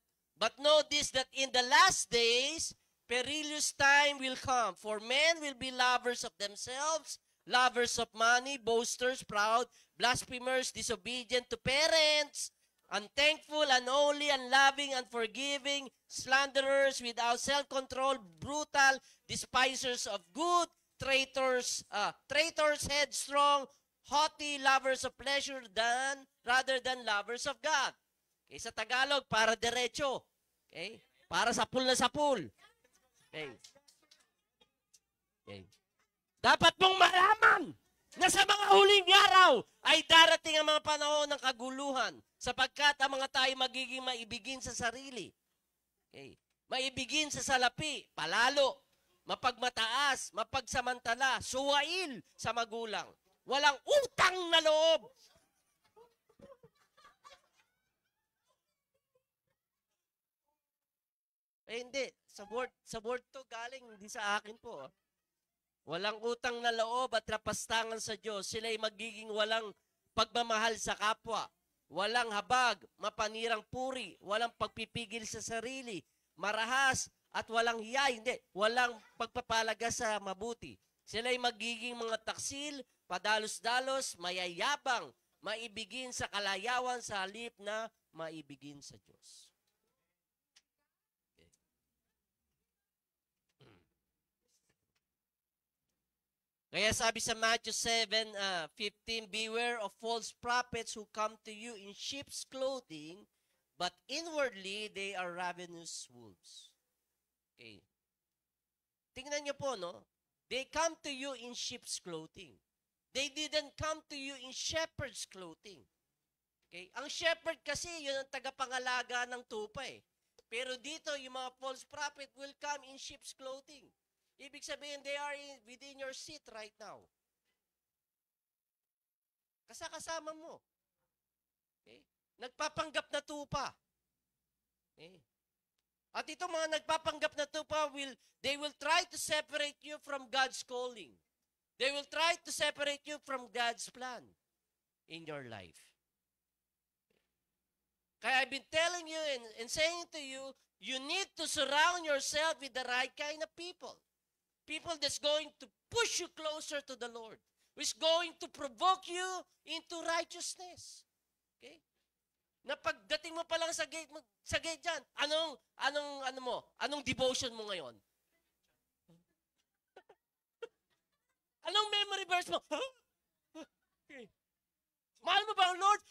know this, that in the last days, perilous time will come, for men will be lovers of themselves, lovers of money, boasters, proud, blasphemers, disobedient to parents, unthankful, unholy, unloving, unforgiving, slanderers, without self-control, brutal, despisers of good, traitors, headstrong, haughty, lovers of pleasure rather than lovers of God. Okay, sa Tagalog, para derecho. Okay? Para sapul na sapul. Okay. Okay. Dapat mong malaman na sa mga huling araw ay darating ang mga panahon ng kaguluhan sapagkat ang mga tayo magiging maibigin sa sarili. Okay. Maibigin sa salapi, palalo, mapagmataas, mapagsamantala, suwail sa magulang, walang utang na loob. Hindi. Sa word to galing, hindi sa akin po. Walang utang na loob at lapastangan sa Diyos. Sila'y magiging walang pagmamahal sa kapwa. Walang habag, mapanirang puri, walang pagpipigil sa sarili, marahas, at walang hiya. Hindi. Walang pagpapalaga sa mabuti. Sila'y magiging mga taksil, padalos-dalos, mayayabang, maibigin sa kalayawan sa halip na maibigin sa Diyos. Kaya sabi sa Matthew 7:15, beware of false prophets who come to you in sheep's clothing, but inwardly they are ravenous wolves. Okay. Tingnan niyo po, no? They come to you in sheep's clothing. They didn't come to you in shepherd's clothing. Okay? Ang shepherd kasi, yun ang tagapangalaga ng tupa eh. Pero dito, yung mga false prophet will come in sheep's clothing. Ibig sabihin, they are within your seat right now. Kasama mo. Okay? Nagpapanggap na tupa. Okay? At itong mga nagpapanggap na tupa, they will try to separate you from God's calling. They will try to separate you from God's plan in your life. Kaya I've been telling you and saying to you, you need to surround yourself with the right kind of people. People that's going to push you closer to the Lord. Who's going to provoke you into righteousness. Okay? Na pagdating mo pa lang sa gate dyan, anong devotion mo ngayon? Anong memory verse mo? Okay. Mahal mo ba ang Lord?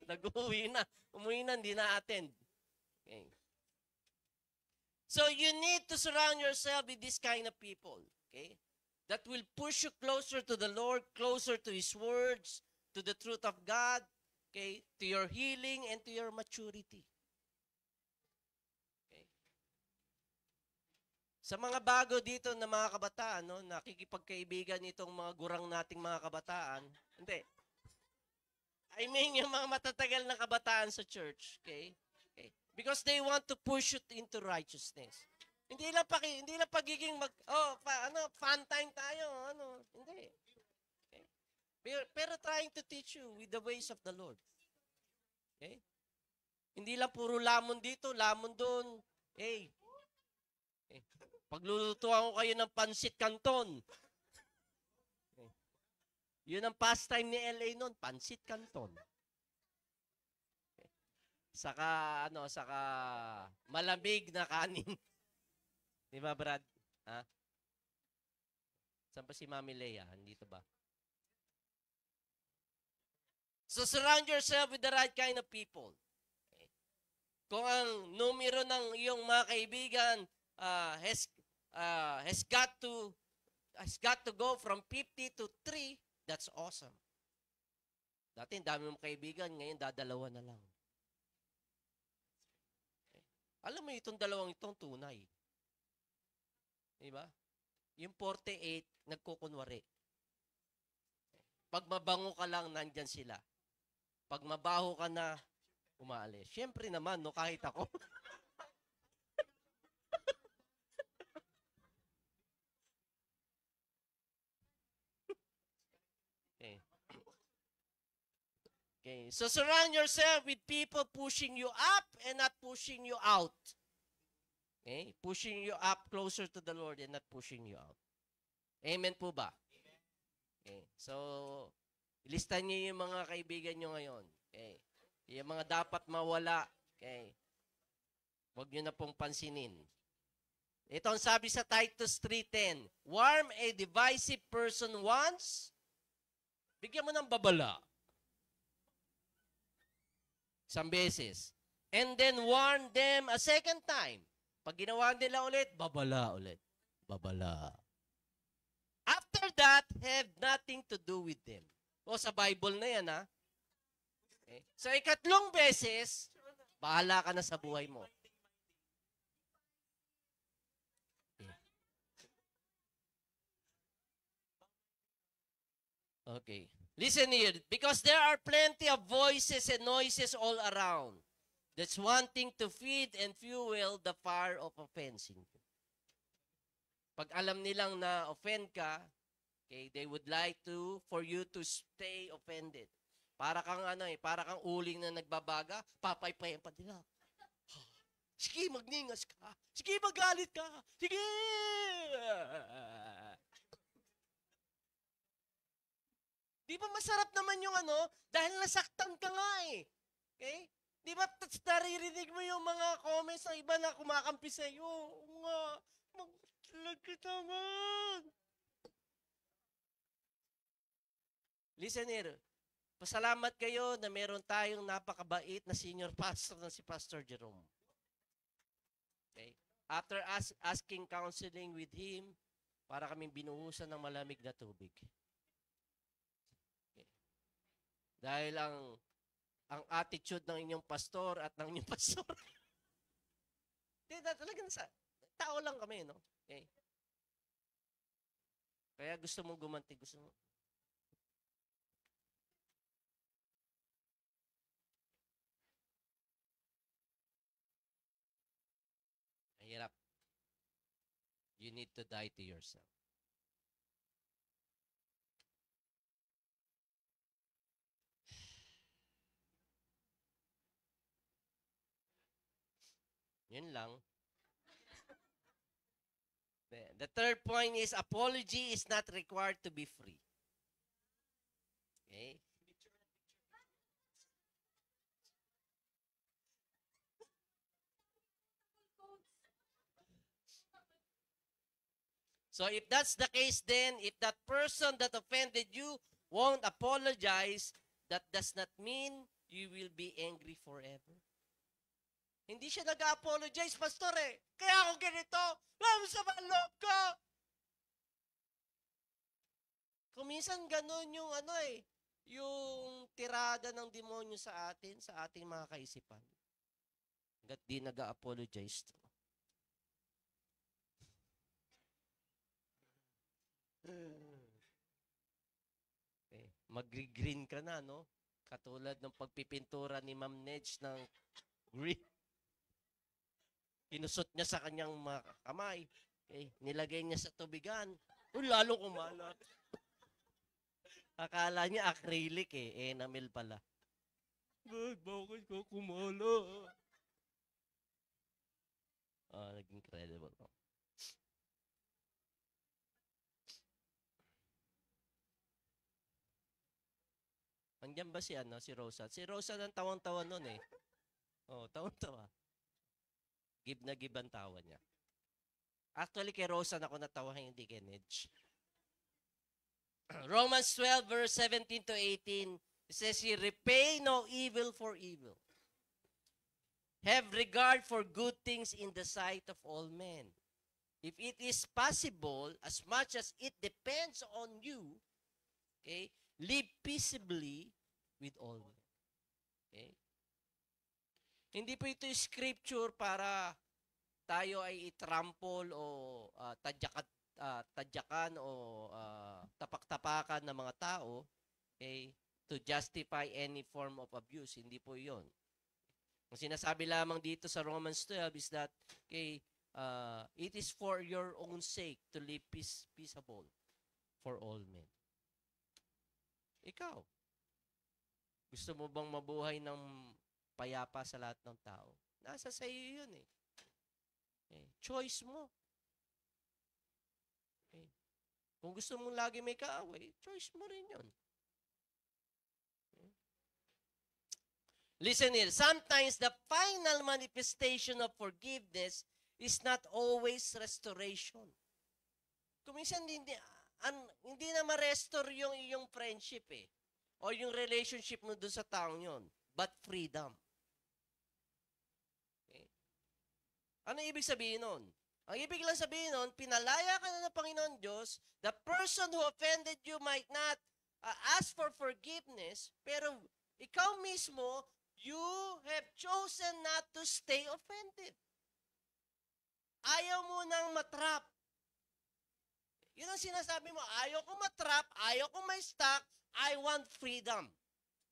Nag-uwi na. Umuwi na, hindi na-attend. Okay. So you need to surround yourself with this kind of people, okay? That will push you closer to the Lord, closer to His words, to the truth of God, okay? To your healing and to your maturity. Okay? Sa mga bago dito na mga kabataan, no, nakikipagkaibigan itong mga gurang nating mga kabataan, hindi. I mean, yung mga matatagal na kabataan sa church, okay? Okay. Because they want to push you into righteousness. Hindi lang pagiging fun time tayo, hindi. Okay? Pero trying to teach you with the ways of the Lord. Okay? Hindi lang puro lamon dito, lamon doon. Hey. Okay. Paglulutuan ko kayo ng pansit canton. Okay. Yun ang pastime ni LA noon, pansit canton. Okay. Saka malamig na kanin. Di ba, Brad? Ha? Saan pa si Mami Leia? Andito ba? So surround yourself with the right kind of people. Okay. Kung ang numero ng iyong mga kaibigan has got to go from 50 to 3, that's awesome. Dati dami mong kaibigan, ngayon dadalawa na lang. Okay. Alam mo itong dalawang itong tunay. Diba? Yung 48, nagkukunwari. Pag mabango ka lang, nandyan sila. Pag mabaho ka na, umaalis. Siyempre naman, no, kahit ako. Okay. Okay. So surround yourself with people pushing you up and not pushing you out. Okay? Pushing you up closer to the Lord and not pushing you out. Amen po ba? Okay. So, ilistan niyo yung mga kaibigan niyo ngayon. Okay. Yung mga dapat mawala. Okay. Huwag niyo na pong pansinin. Ito ang sabi sa Titus 3:10. Warm a divisive person once. Bigyan mo ng babala. Isang beses. And then warn them a second time. Pag ginawa nila ulit, babala ulit. Babala. After that, have nothing to do with them. O sa Bible na yan, ha? Okay. So, ikatlong beses, bahala ka na sa buhay mo. Okay. Listen here. Because there are plenty of voices and noises all around that's wanting to feed and fuel the fire of offending. Pag alam nilang na-offend ka, okay, they would like for you to stay offended. Para kang para kang uling na nagbabaga, papaypayan pa nila. Sige, magningas ka. Sige, magalit ka. Sige! Di ba masarap naman yung dahil nasaktan ka nga eh. Okay? Di ba naririnig mo yung mga comments ng iba na kumakampi sa iyo? Oo nga, maglag kita man. Listen here, pasalamat kayo na meron tayong napakabait na senior pastor na si Pastor Jerome. Okay? After asking counseling with him, para kaming binuhusan ng malamig na tubig. Okay. Dahil ang attitude ng inyong pastor at ng inyong pastor. Talagang tao lang kami, no? Okay. Kaya gusto mong gumanti, gusto mo. Mahirap. You need to die to yourself. Yun lang. The third point is apology is not required to be free. Okay? So if that's the case, then if that person that offended you won't apologize, that does not mean you will be angry forever. Hindi siya nag-apologize, pastor eh. Kaya ako ganito. Sa loob ka. Kung minsan ganun yung yung tirada ng demonyo sa atin, sa ating mga kaisipan. Hanggat di nag-apologize to. Mag-green ka na, no? Katulad ng pagpipintura ni Ma'am Nedge ng green. Pinusot niya sa kanyang mga kamay. Nilagay niya sa tubigan. Lalo kumalat. Akala niya acrylic enamel pala. Bakit ka kumala? Naging incredible. Andiyan ba si Rosa? Si Rosa nang tawang-tawa nun eh. Tawang-tawa. Give na give ang tawa niya. Actually, kay Rosa na ako natawa, hindi kay Nedge. Romans 12, verse 17 to 18, it says here, repay no evil for evil. Have regard for good things in the sight of all men. If it is possible, as much as it depends on you, okay, live peaceably with all men. Okay? Hindi po ito scripture para tayo ay itrample o tadyakan o tapak-tapakan ng mga tao, okay, to justify any form of abuse. Hindi po yon. Ang sinasabi lamang dito sa Romans 12 is that, okay, it is for your own sake to live peaceable for all men. Ikaw, gusto mo bang mabuhay ng payapa sa lahat ng tao? Nasa sa iyo yun eh. Choice mo. Kung gusto mong lagi may kaaway, choice mo rin yun. Listen here, sometimes the final manifestation of forgiveness is not always restoration. Kuminsan hindi na ma-restore yung iyong friendship o yung relationship mo doon sa taong yon, but freedom. Okay? Ano ibig sabihin nun? Ang ibig lang sabihin nun, pinalaya ka na ng Panginoon Diyos, the person who offended you might not ask for forgiveness, pero ikaw mismo, you have chosen not to stay offended. Ayaw mo nang matrap. Yun ang sinasabi mo, ayaw ko matrap, ayaw ko may stuck, I want freedom.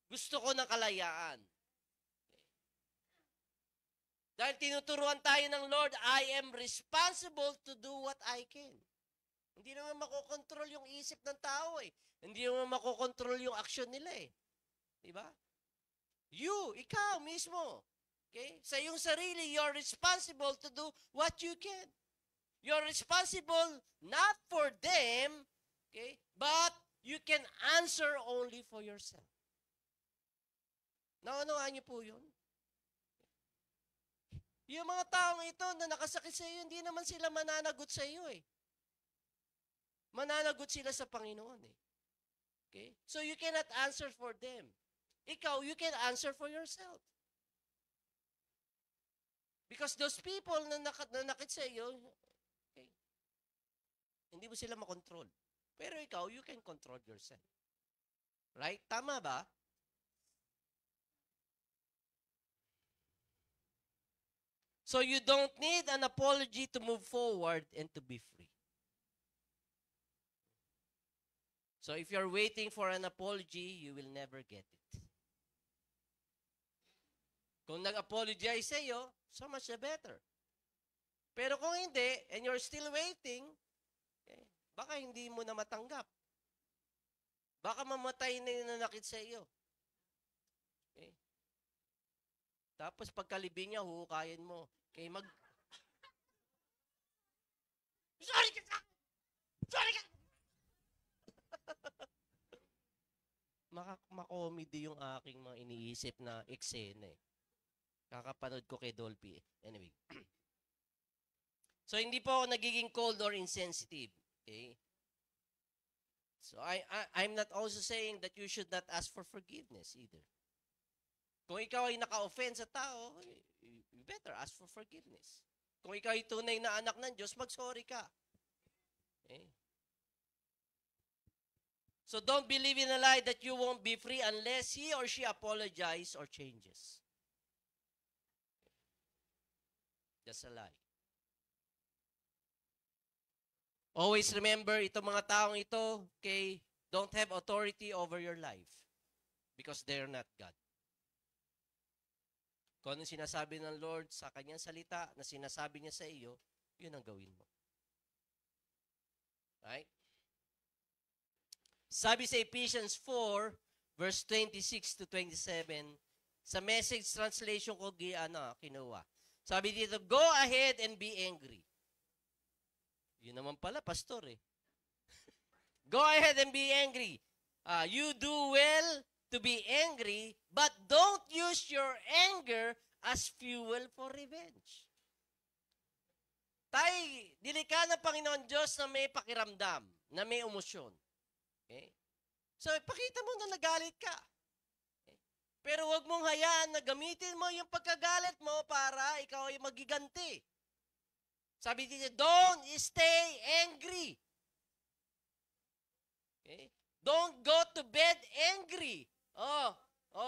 Gusto ko ng kalayaan. Dahil tinuturuan tayo ng Lord, I am responsible to do what I can. Hindi naman makokontrol yung isip ng tao Hindi naman makokontrol yung aksyon nila Diba? Ikaw mismo. Okay? Sa iyong sarili, you're responsible to do what you can. You're responsible not for them, okay, but you can answer only for yourself. Naunawaan niyo po yun? Yung mga taong ito na nakasakit sa iyo, hindi naman sila mananagot sa iyo Mananagot sila sa Panginoon Okay? So you cannot answer for them. Ikaw, you can answer for yourself. Because those people na nakit sa iyo, okay, hindi mo sila makontrol. Pero ikaw, you can control yourself. Right? Tama ba? So you don't need an apology to move forward and to be free. So if you're waiting for an apology, you will never get it. Kung nag-apologize sa iyo, so much the better. Pero kung hindi, and you're still waiting, baka hindi mo na matanggap. Baka mamatay na yung nanakit sa iyo. Okay? Tapos pagkalibing niya, huhukayin mo. Okay, Sorry ka! Sorry ka! Makomedy yung aking mga iniisip na eksena Kakapanood ko kay Dolphy Anyway. So, hindi po ako nagiging cold or insensitive. Okay? So, I'm not also saying that you should not ask for forgiveness either. Kung ikaw ay naka-offend sa tao, you better ask for forgiveness. Kung ikaw ay tunay na anak ng Diyos, mag-sorry ka. Okay? So don't believe in a lie that you won't be free unless he or she apologizes or changes. That's a lie. Always remember, itong mga taong ito, okay, don't have authority over your life because they're not God. Kung anong sinasabi ng Lord sa kanyang salita na sinasabi niya sa iyo, yun ang gawin mo. Right? Sabi sa Ephesians 4, verse 26 to 27, sa Message translation ko, kinuha. Sabi dito, go ahead and be angry. Yun naman pala, pastor eh. Go ahead and be angry. You do well to be angry, but don't use your anger as fuel for revenge. Tayo, dilikha ng Panginoon Diyos na may pakiramdam, na may emosyon. Okay? So, ipakita mo na nagalit ka. Okay? Pero huwag mong hayaan na gamitin mo yung pagkagalit mo para ikaw ay magiganti. Sabi dito, don't stay angry. Okay? Don't go to bed angry.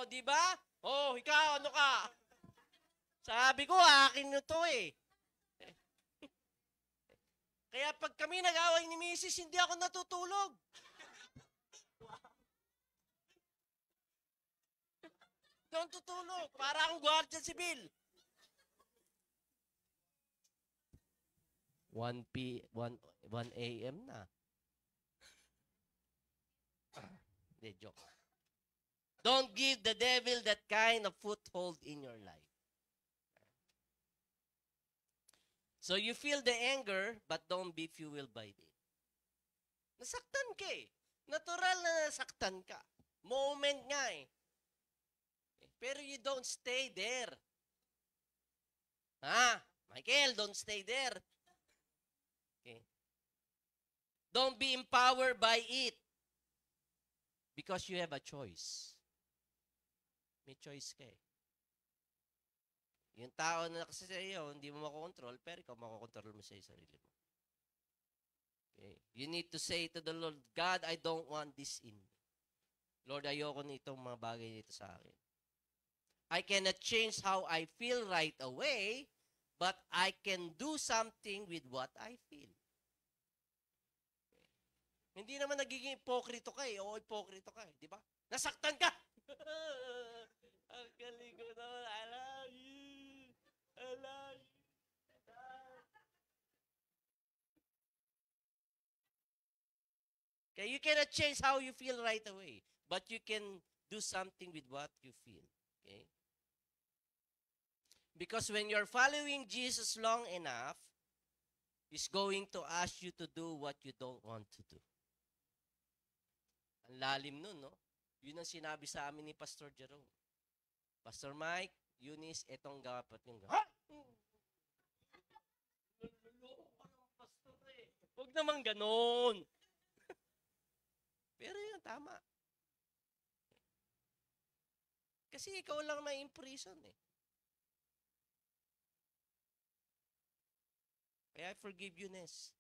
Di ba? Ikaw, ano ka? Sabi ko, akin na to eh. Kaya pag kami nag-away ni Mrs., hindi ako natutulog. Don't tutulog. Para akong guardian civil. 1 a.m. na. Hindi, joke. Don't give the devil that kind of foothold in your life. So you feel the anger, but don't be fueled by it. Nasaktan ka eh. Natural na nasaktan ka. Moment nga eh. Pero you don't stay there. Michael, don't stay there. Okay. Don't be empowered by it. Because you have a choice. May choice ka eh. Yung tao na kasi sa iyo, hindi mo makokontrol, pero ikaw makokontrol mo sa sarili mo. Okay. You need to say to the Lord, God, I don't want this in me. Lord, ayoko nitong mga bagay nito sa akin. I cannot change how I feel right away, but I can do something with what I feel. Okay. Hindi naman nagiging ipokrito ka eh. O ipokrito ka eh. Di ba? Nasaktan ka! Ang galing ko naman. I love you. I love you. Okay, you cannot change how you feel right away, but you can do something with what you feel. Okay? Because when you're following Jesus long enough, He's going to ask you to do what you don't want to do. Ang lalim nun, no? Yun ang sinabi sa amin ni Pastor Jerome. Pastor Mike, Eunice, etong dapat yung ha? Huwag naman ganon. Pero yun, tama. Kasi ikaw lang may imprison eh. Kaya I forgive you, Ness.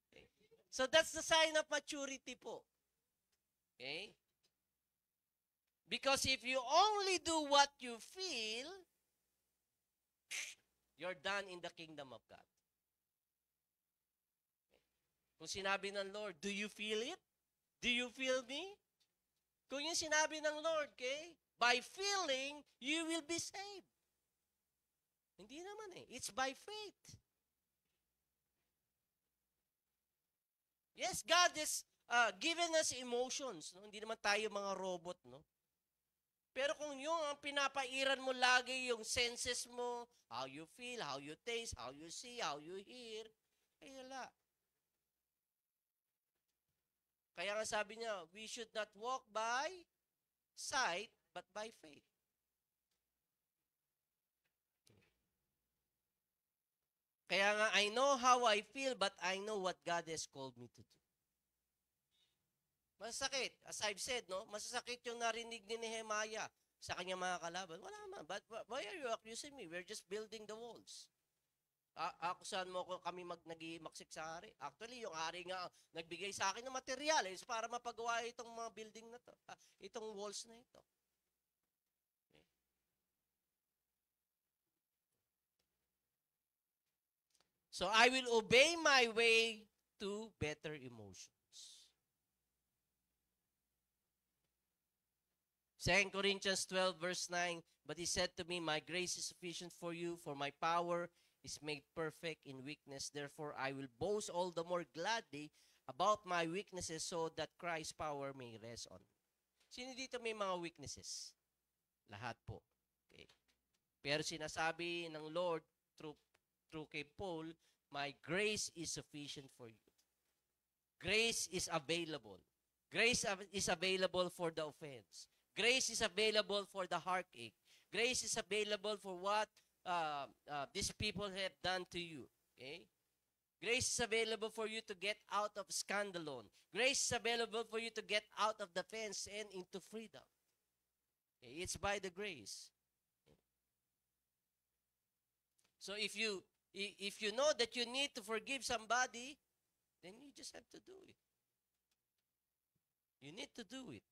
Okay. So that's the sign of maturity po. Okay? Because if you only do what you feel, you're done in the kingdom of God. Kung sinabi ng Lord, do you feel it? Do you feel me? Kung yung sinabi ng Lord, okay, by feeling, you will be saved. Hindi naman eh. It's by faith. Yes, God has given us emotions. No? Hindi naman tayo mga robot, no? Pero kung yung ang pinapairan mo lagi yung senses mo, how you feel, how you taste, how you see, how you hear, ay wala. Kaya nga sabi niya, we should not walk by sight, but by faith. Kaya nga, I know how I feel, but I know what God has called me to do. Masakit. As I've said, no? Masasakit yung narinig ni Nehemiah sa kanyang mga kalaban. Wala man. But why are you accusing me? We're just building the walls. Akusahan mo kami nag-imaksik sa hari. Actually, yung hari nga nagbigay sa akin ng materials para mapagawa itong mga building na to. Itong walls na ito. Okay. So I will obey my way to better emotions. 2 Corinthians 12 verse 9, but he said to me, my grace is sufficient for you, for my power is made perfect in weakness. Therefore, I will boast all the more gladly about my weaknesses so that Christ's power may rest on me. Sino dito may mga weaknesses? Lahat po. Okay. Pero sinasabi ng Lord through kay Paul, my grace is sufficient for you. Grace is available. Grace is available for the offense. Grace is available for the heartache. Grace is available for what these people have done to you. Okay? Grace is available for you to get out of scandalon. Grace is available for you to get out of the fence and into freedom. Okay? It's by the grace. Okay? So if you know that you need to forgive somebody, then you just have to do it. You need to do it.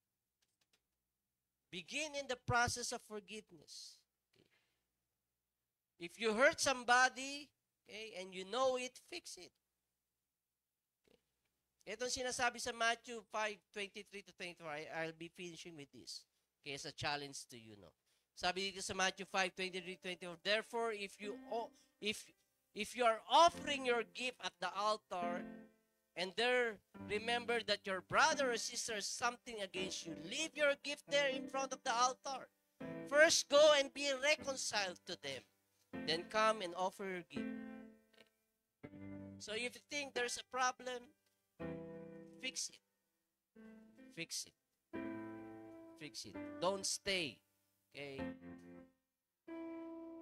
Begin in the process of forgiveness. Okay? If you hurt somebody, okay, and you know it, fix it. Okay. Itong sinasabi sa Matthew 5:23-24, I'll be finishing with this. Okay, it's a challenge to you, no? Sabi dito sa Matthew 5:23-24, therefore, if you are offering your gift at the altar, and there remember that your brother or sister has something against you, leave your gift there in front of the altar. First go and be reconciled to them. Then come and offer your gift. Okay. So if you think there's a problem, fix it. Fix it. Fix it. Don't stay. Okay?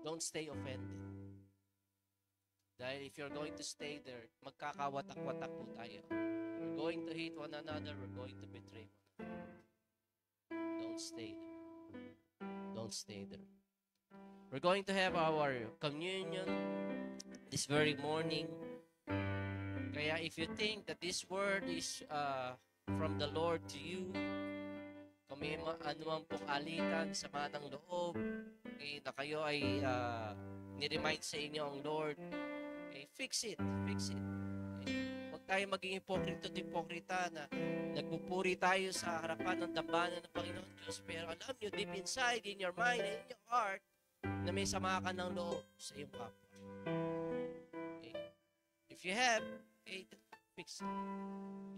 Don't stay offended. Dahil if you're going to stay there, magkakawatak-watak po tayo. We're going to hate one another. We're going to betray one another. Don't stay there. Don't stay there. We're going to have our communion this very morning. Kaya if you think that this word is from the Lord to you, kung may anuman pong alitan, sama ng loob, na kayo ay ni-remind sa inyo ang Lord, okay, fix it. Fix it. Okay. Huwag tayo maging hipokrita na nagpupuri tayo sa harapan ng dambana ng Panginoon Diyos. Pero alam nyo, deep inside, in your mind, and in your heart, na may sama ka ng loob sa iyong kapwa. Okay. If you have, okay, fix it.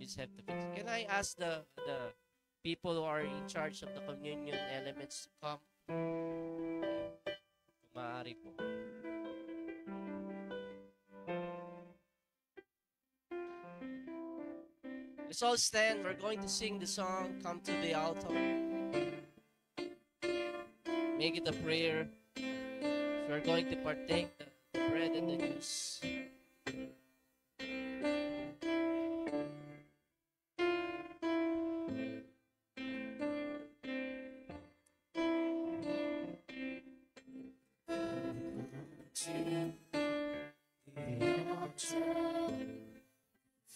You just have to fix it. Can I ask the people who are in charge of the communion elements to come? Kung maaari po. Let's all stand. We're going to sing the song, Come to the Altar. Make it a prayer. If we're going to partake the bread and the juice.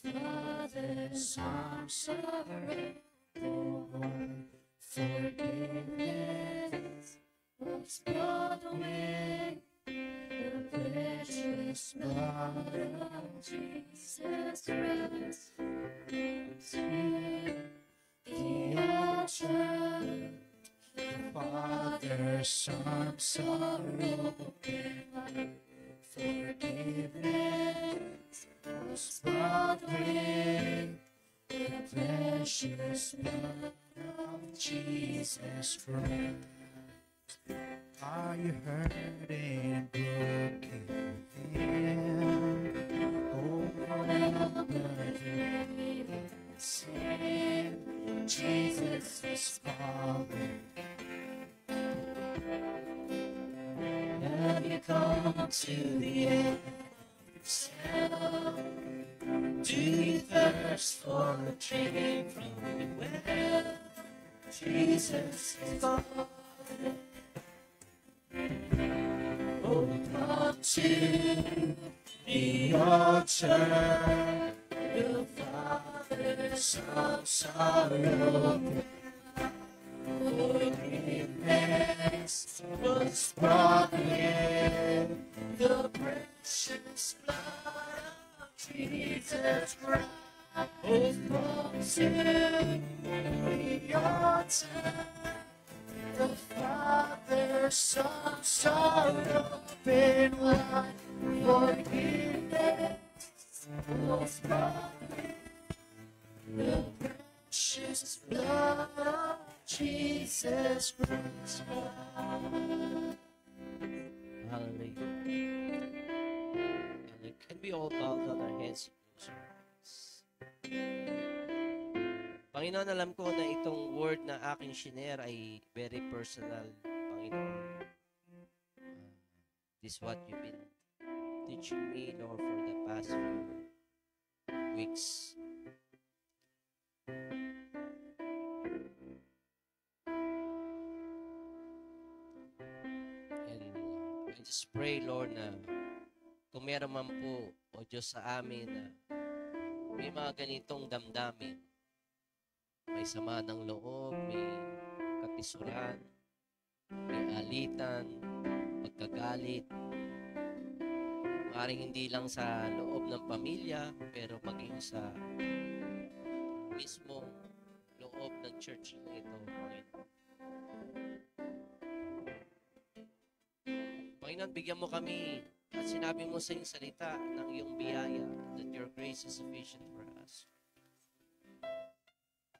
Father's arms around the Lord, forgiveness was brought away. The precious blood of Jesus Christ to the altar. The Father's arms are open. Forgiveness was brought away. The precious blood of Jesus Christ. Are you hurting and broken within? Overwhelmed with sin, Jesus is calling. Have you come to the end of yourself? Do you thirst for a drink from the well? Jesus is calling. Oh, come to the altar. Your Father's arms are open. Forgiveness was brought in. the precious blood of Jesus Christ. Both come to the altar. The Father, Son, sorrow, and wine, forgiveness, both brought the precious blood of Jesus Christ. Hallelujah. Hallelujah. Can we all bow down our heads and close our eyes? Panginoon, alam ko na itong word na aking shinare ay very personal, Panginoon. This is what you've been teaching me, Lord, for the past few weeks. And I just pray, Lord, na kung meron man po, O Diyos, sa amin na may mga ganitong damdamin, may sama ng loob, may kapisuran, may alitan, pagkagalit, maaaring hindi lang sa loob ng pamilya, pero maging sa mismong loob ng church na ito, Panginoon. Panginoon, bigyan mo kami at sinabi mo sa iyong salita ng iyong biyaya that your grace is sufficient for us.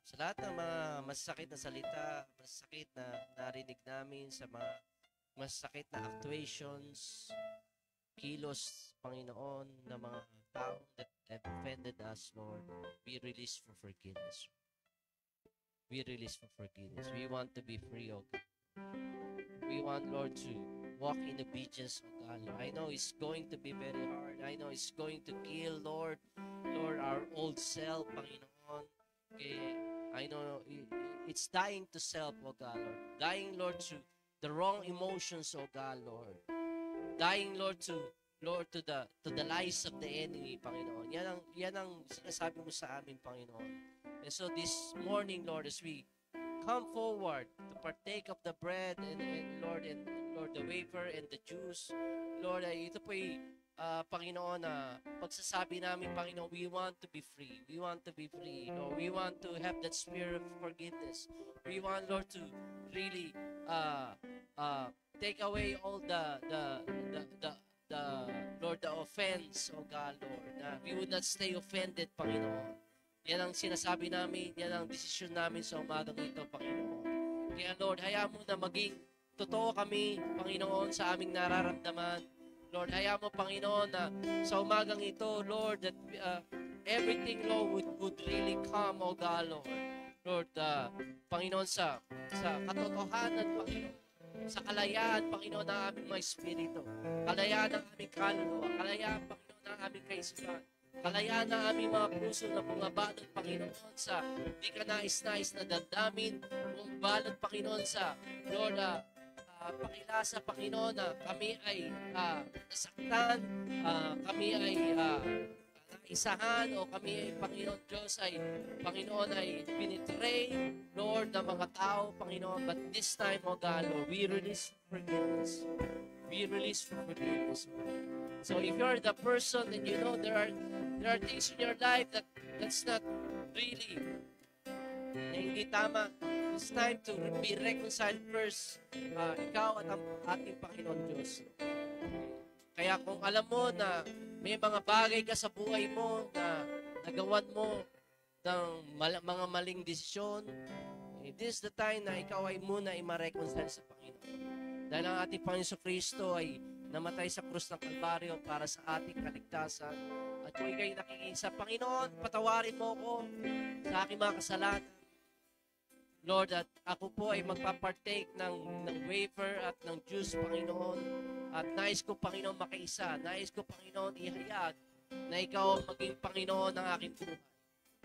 Sa lahat ng mga masakit na salita, masakit na narinig namin, sa mga masakit na actuations, kilos, Panginoon, ng mga tao that have offended us, Lord, we release for forgiveness. We release for forgiveness. We want to be free, O God. We want, Lord, to walk in obedience, O God. I know it's going to be very hard. I know it's going to kill, Lord, our old self, Panginoon. Okay. I know it's dying to self, O God, Lord. Dying, Lord, to the wrong emotions, O God, Lord. Dying, Lord, to the lies of the enemy, Panginoon. Yan ang sinasabi mo sa amin, Panginoon. And so this morning, Lord, as we come forward to partake of the bread and Lord, the wafer and the juice, Lord, ito po'y Panginoon, pagsasabi namin, Panginoon, we want to be free. We want to be free. Lord, we want to have that spirit of forgiveness. We want, Lord, to really take away all the Lord, the offense, oh God, Lord, na we would not stay offended, Panginoon. Yan ang sinasabi namin, yan ang desisyon namin sa umagang ito, Panginoon. Kaya, Lord, hayaan mo na maging totoo kami, Panginoon, sa aming nararamdaman. Lord, hayaan mo, Panginoon, na sa umagang ito, Lord, that everything, Lord, would really come, oh God, Lord. Lord, Panginoon, sa katotohanan, Panginoon, sa kalayaan, Panginoon, ng aming mga espiritu, kalayaan ng aming kaluluwa, kalayaan, Panginoon, ng aming kaisipan, kalayaan ng aming mga puso na bumabalot, Panginoon, sa di ka nais-nais na damdamin, bumabalot, Panginoon, sa, Lord, pakilasa, Panginoon, na kami ay nasaktan, kami ay naisahan, o kami ay, Panginoon Diyos, ay, Panginoon, ay binitray, Lord, ng mga tao, Panginoon. But this time, O God, Lord, we release forgiveness. We release forgiveness, Lord. So if you're the person and you know there are things in your life that's not really na hindi tama, it's time to be reconciled first. Ikaw at ang ating Panginoon Diyos. Kaya kung alam mo na may mga bagay ka sa buhay mo na nagawan mo ng mga maling desisyon, this is the time na ikaw ay muna i-reconcile sa Panginoon. Dahil ang ating Panginoon Kristo ay namatay sa krus ng Kalbaryo para sa ating kaligtasan. At kung ikaw'y nakikisa, Panginoon, patawarin mo ako sa aking mga kasalanan. Lord, at ako po ay magpapartake ng wafer at ng juice, Panginoon. At nais ko, Panginoon, makaisa. Nais ko, Panginoon, ihayag na ikaw ang maging Panginoon ng aking buhay.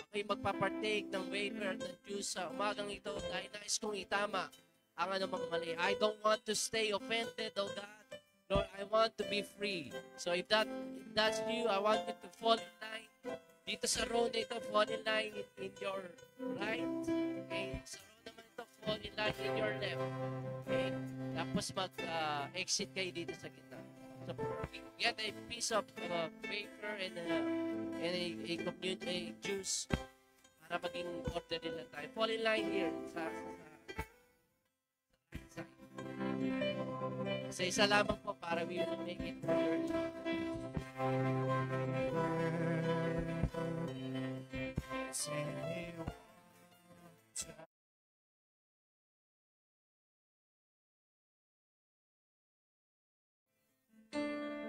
Ako'y magpapartake ng wafer at ng juice sa umagang ito dahil nais kong itama ang anumang mali. I don't want to stay offended, oh God. Lord, I want to be free. So if that's you, I want you to fall in line. Dito sa row na ito, fall in line in your right. Okay? Sa row naman ito, fall in line in your left. Okay? Tapos mag-exit kayo dito sa gitna. So get a piece of paper and a juice para maging order nila tayo. Fall in line here sa isa lamang po para we will make it early.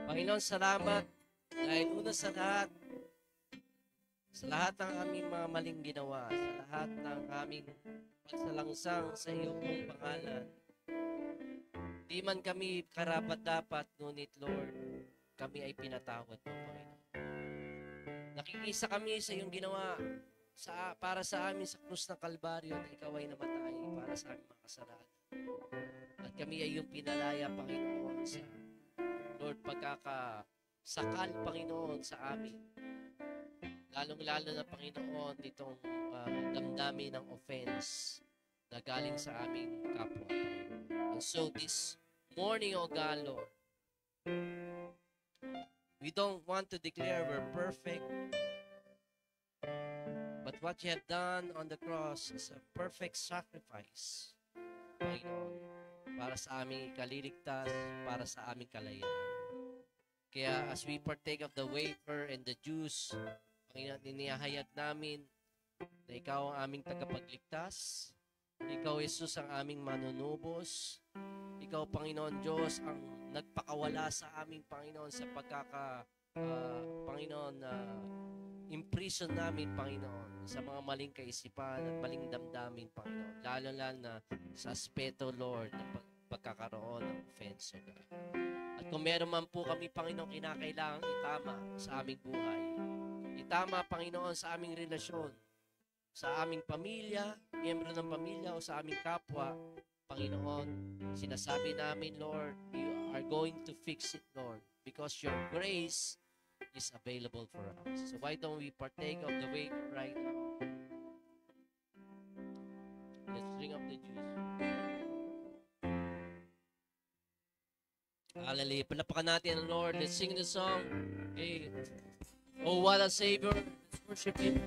Panginoon, salamat dahil una sa lahat ng aming mga maling ginawa, sa lahat ng aming pagsalangsang sa iyong pangalan. Di man kami karapat-dapat, ngunit Lord, kami ay pinatawad mo, Panginoon. Nakikisa kami sa iyong ginawa para sa amin sa krus ng Kalbaryo na ikaw ay namatay para sa aming mga kasalanan. At kami ay iyong pinalaya, Panginoon, sa Lord, pagkakasakal, Panginoon, sa amin. Lalong-lalo na, Panginoon, itong damdamin ng offense na galing sa aming kapwa, Panginoon. And so this morning, O God, Lord, we don't want to declare we're perfect, but what you have done on the cross is a perfect sacrifice, Panginoon, para sa aming kaliligtas, para sa aming kalayaan. Kaya as we partake of the wafer and the juice, Panginoon, inihahayag namin na ikaw ang aming tagapagligtas, ikaw, Jesus, ang aming manunubos, ikaw, Panginoon Diyos, ang nagpakawala sa aming, Panginoon, sa Panginoon, imprison namin, Panginoon, sa mga maling kaisipan at maling damdamin, Panginoon. Lalo-lalo na sa aspeto, Lord, ng pagkakaroon ng offense, O God. At kung meron man po kami, Panginoon, kinakailangang itama sa aming buhay. Itama, Panginoon, sa aming relasyon, sa aming pamilya, miyembro ng pamilya o sa aming kapwa, Panginoon, sinasabi namin, Lord, you are going to fix it, Lord, because your grace is available for us. So why don't we partake of the wafer right now? Let's drink of the juice. Hallelujah. Palapakan natin ang Lord. Let's sing the song. Okay. Oh, what a Savior. Let's worship Him.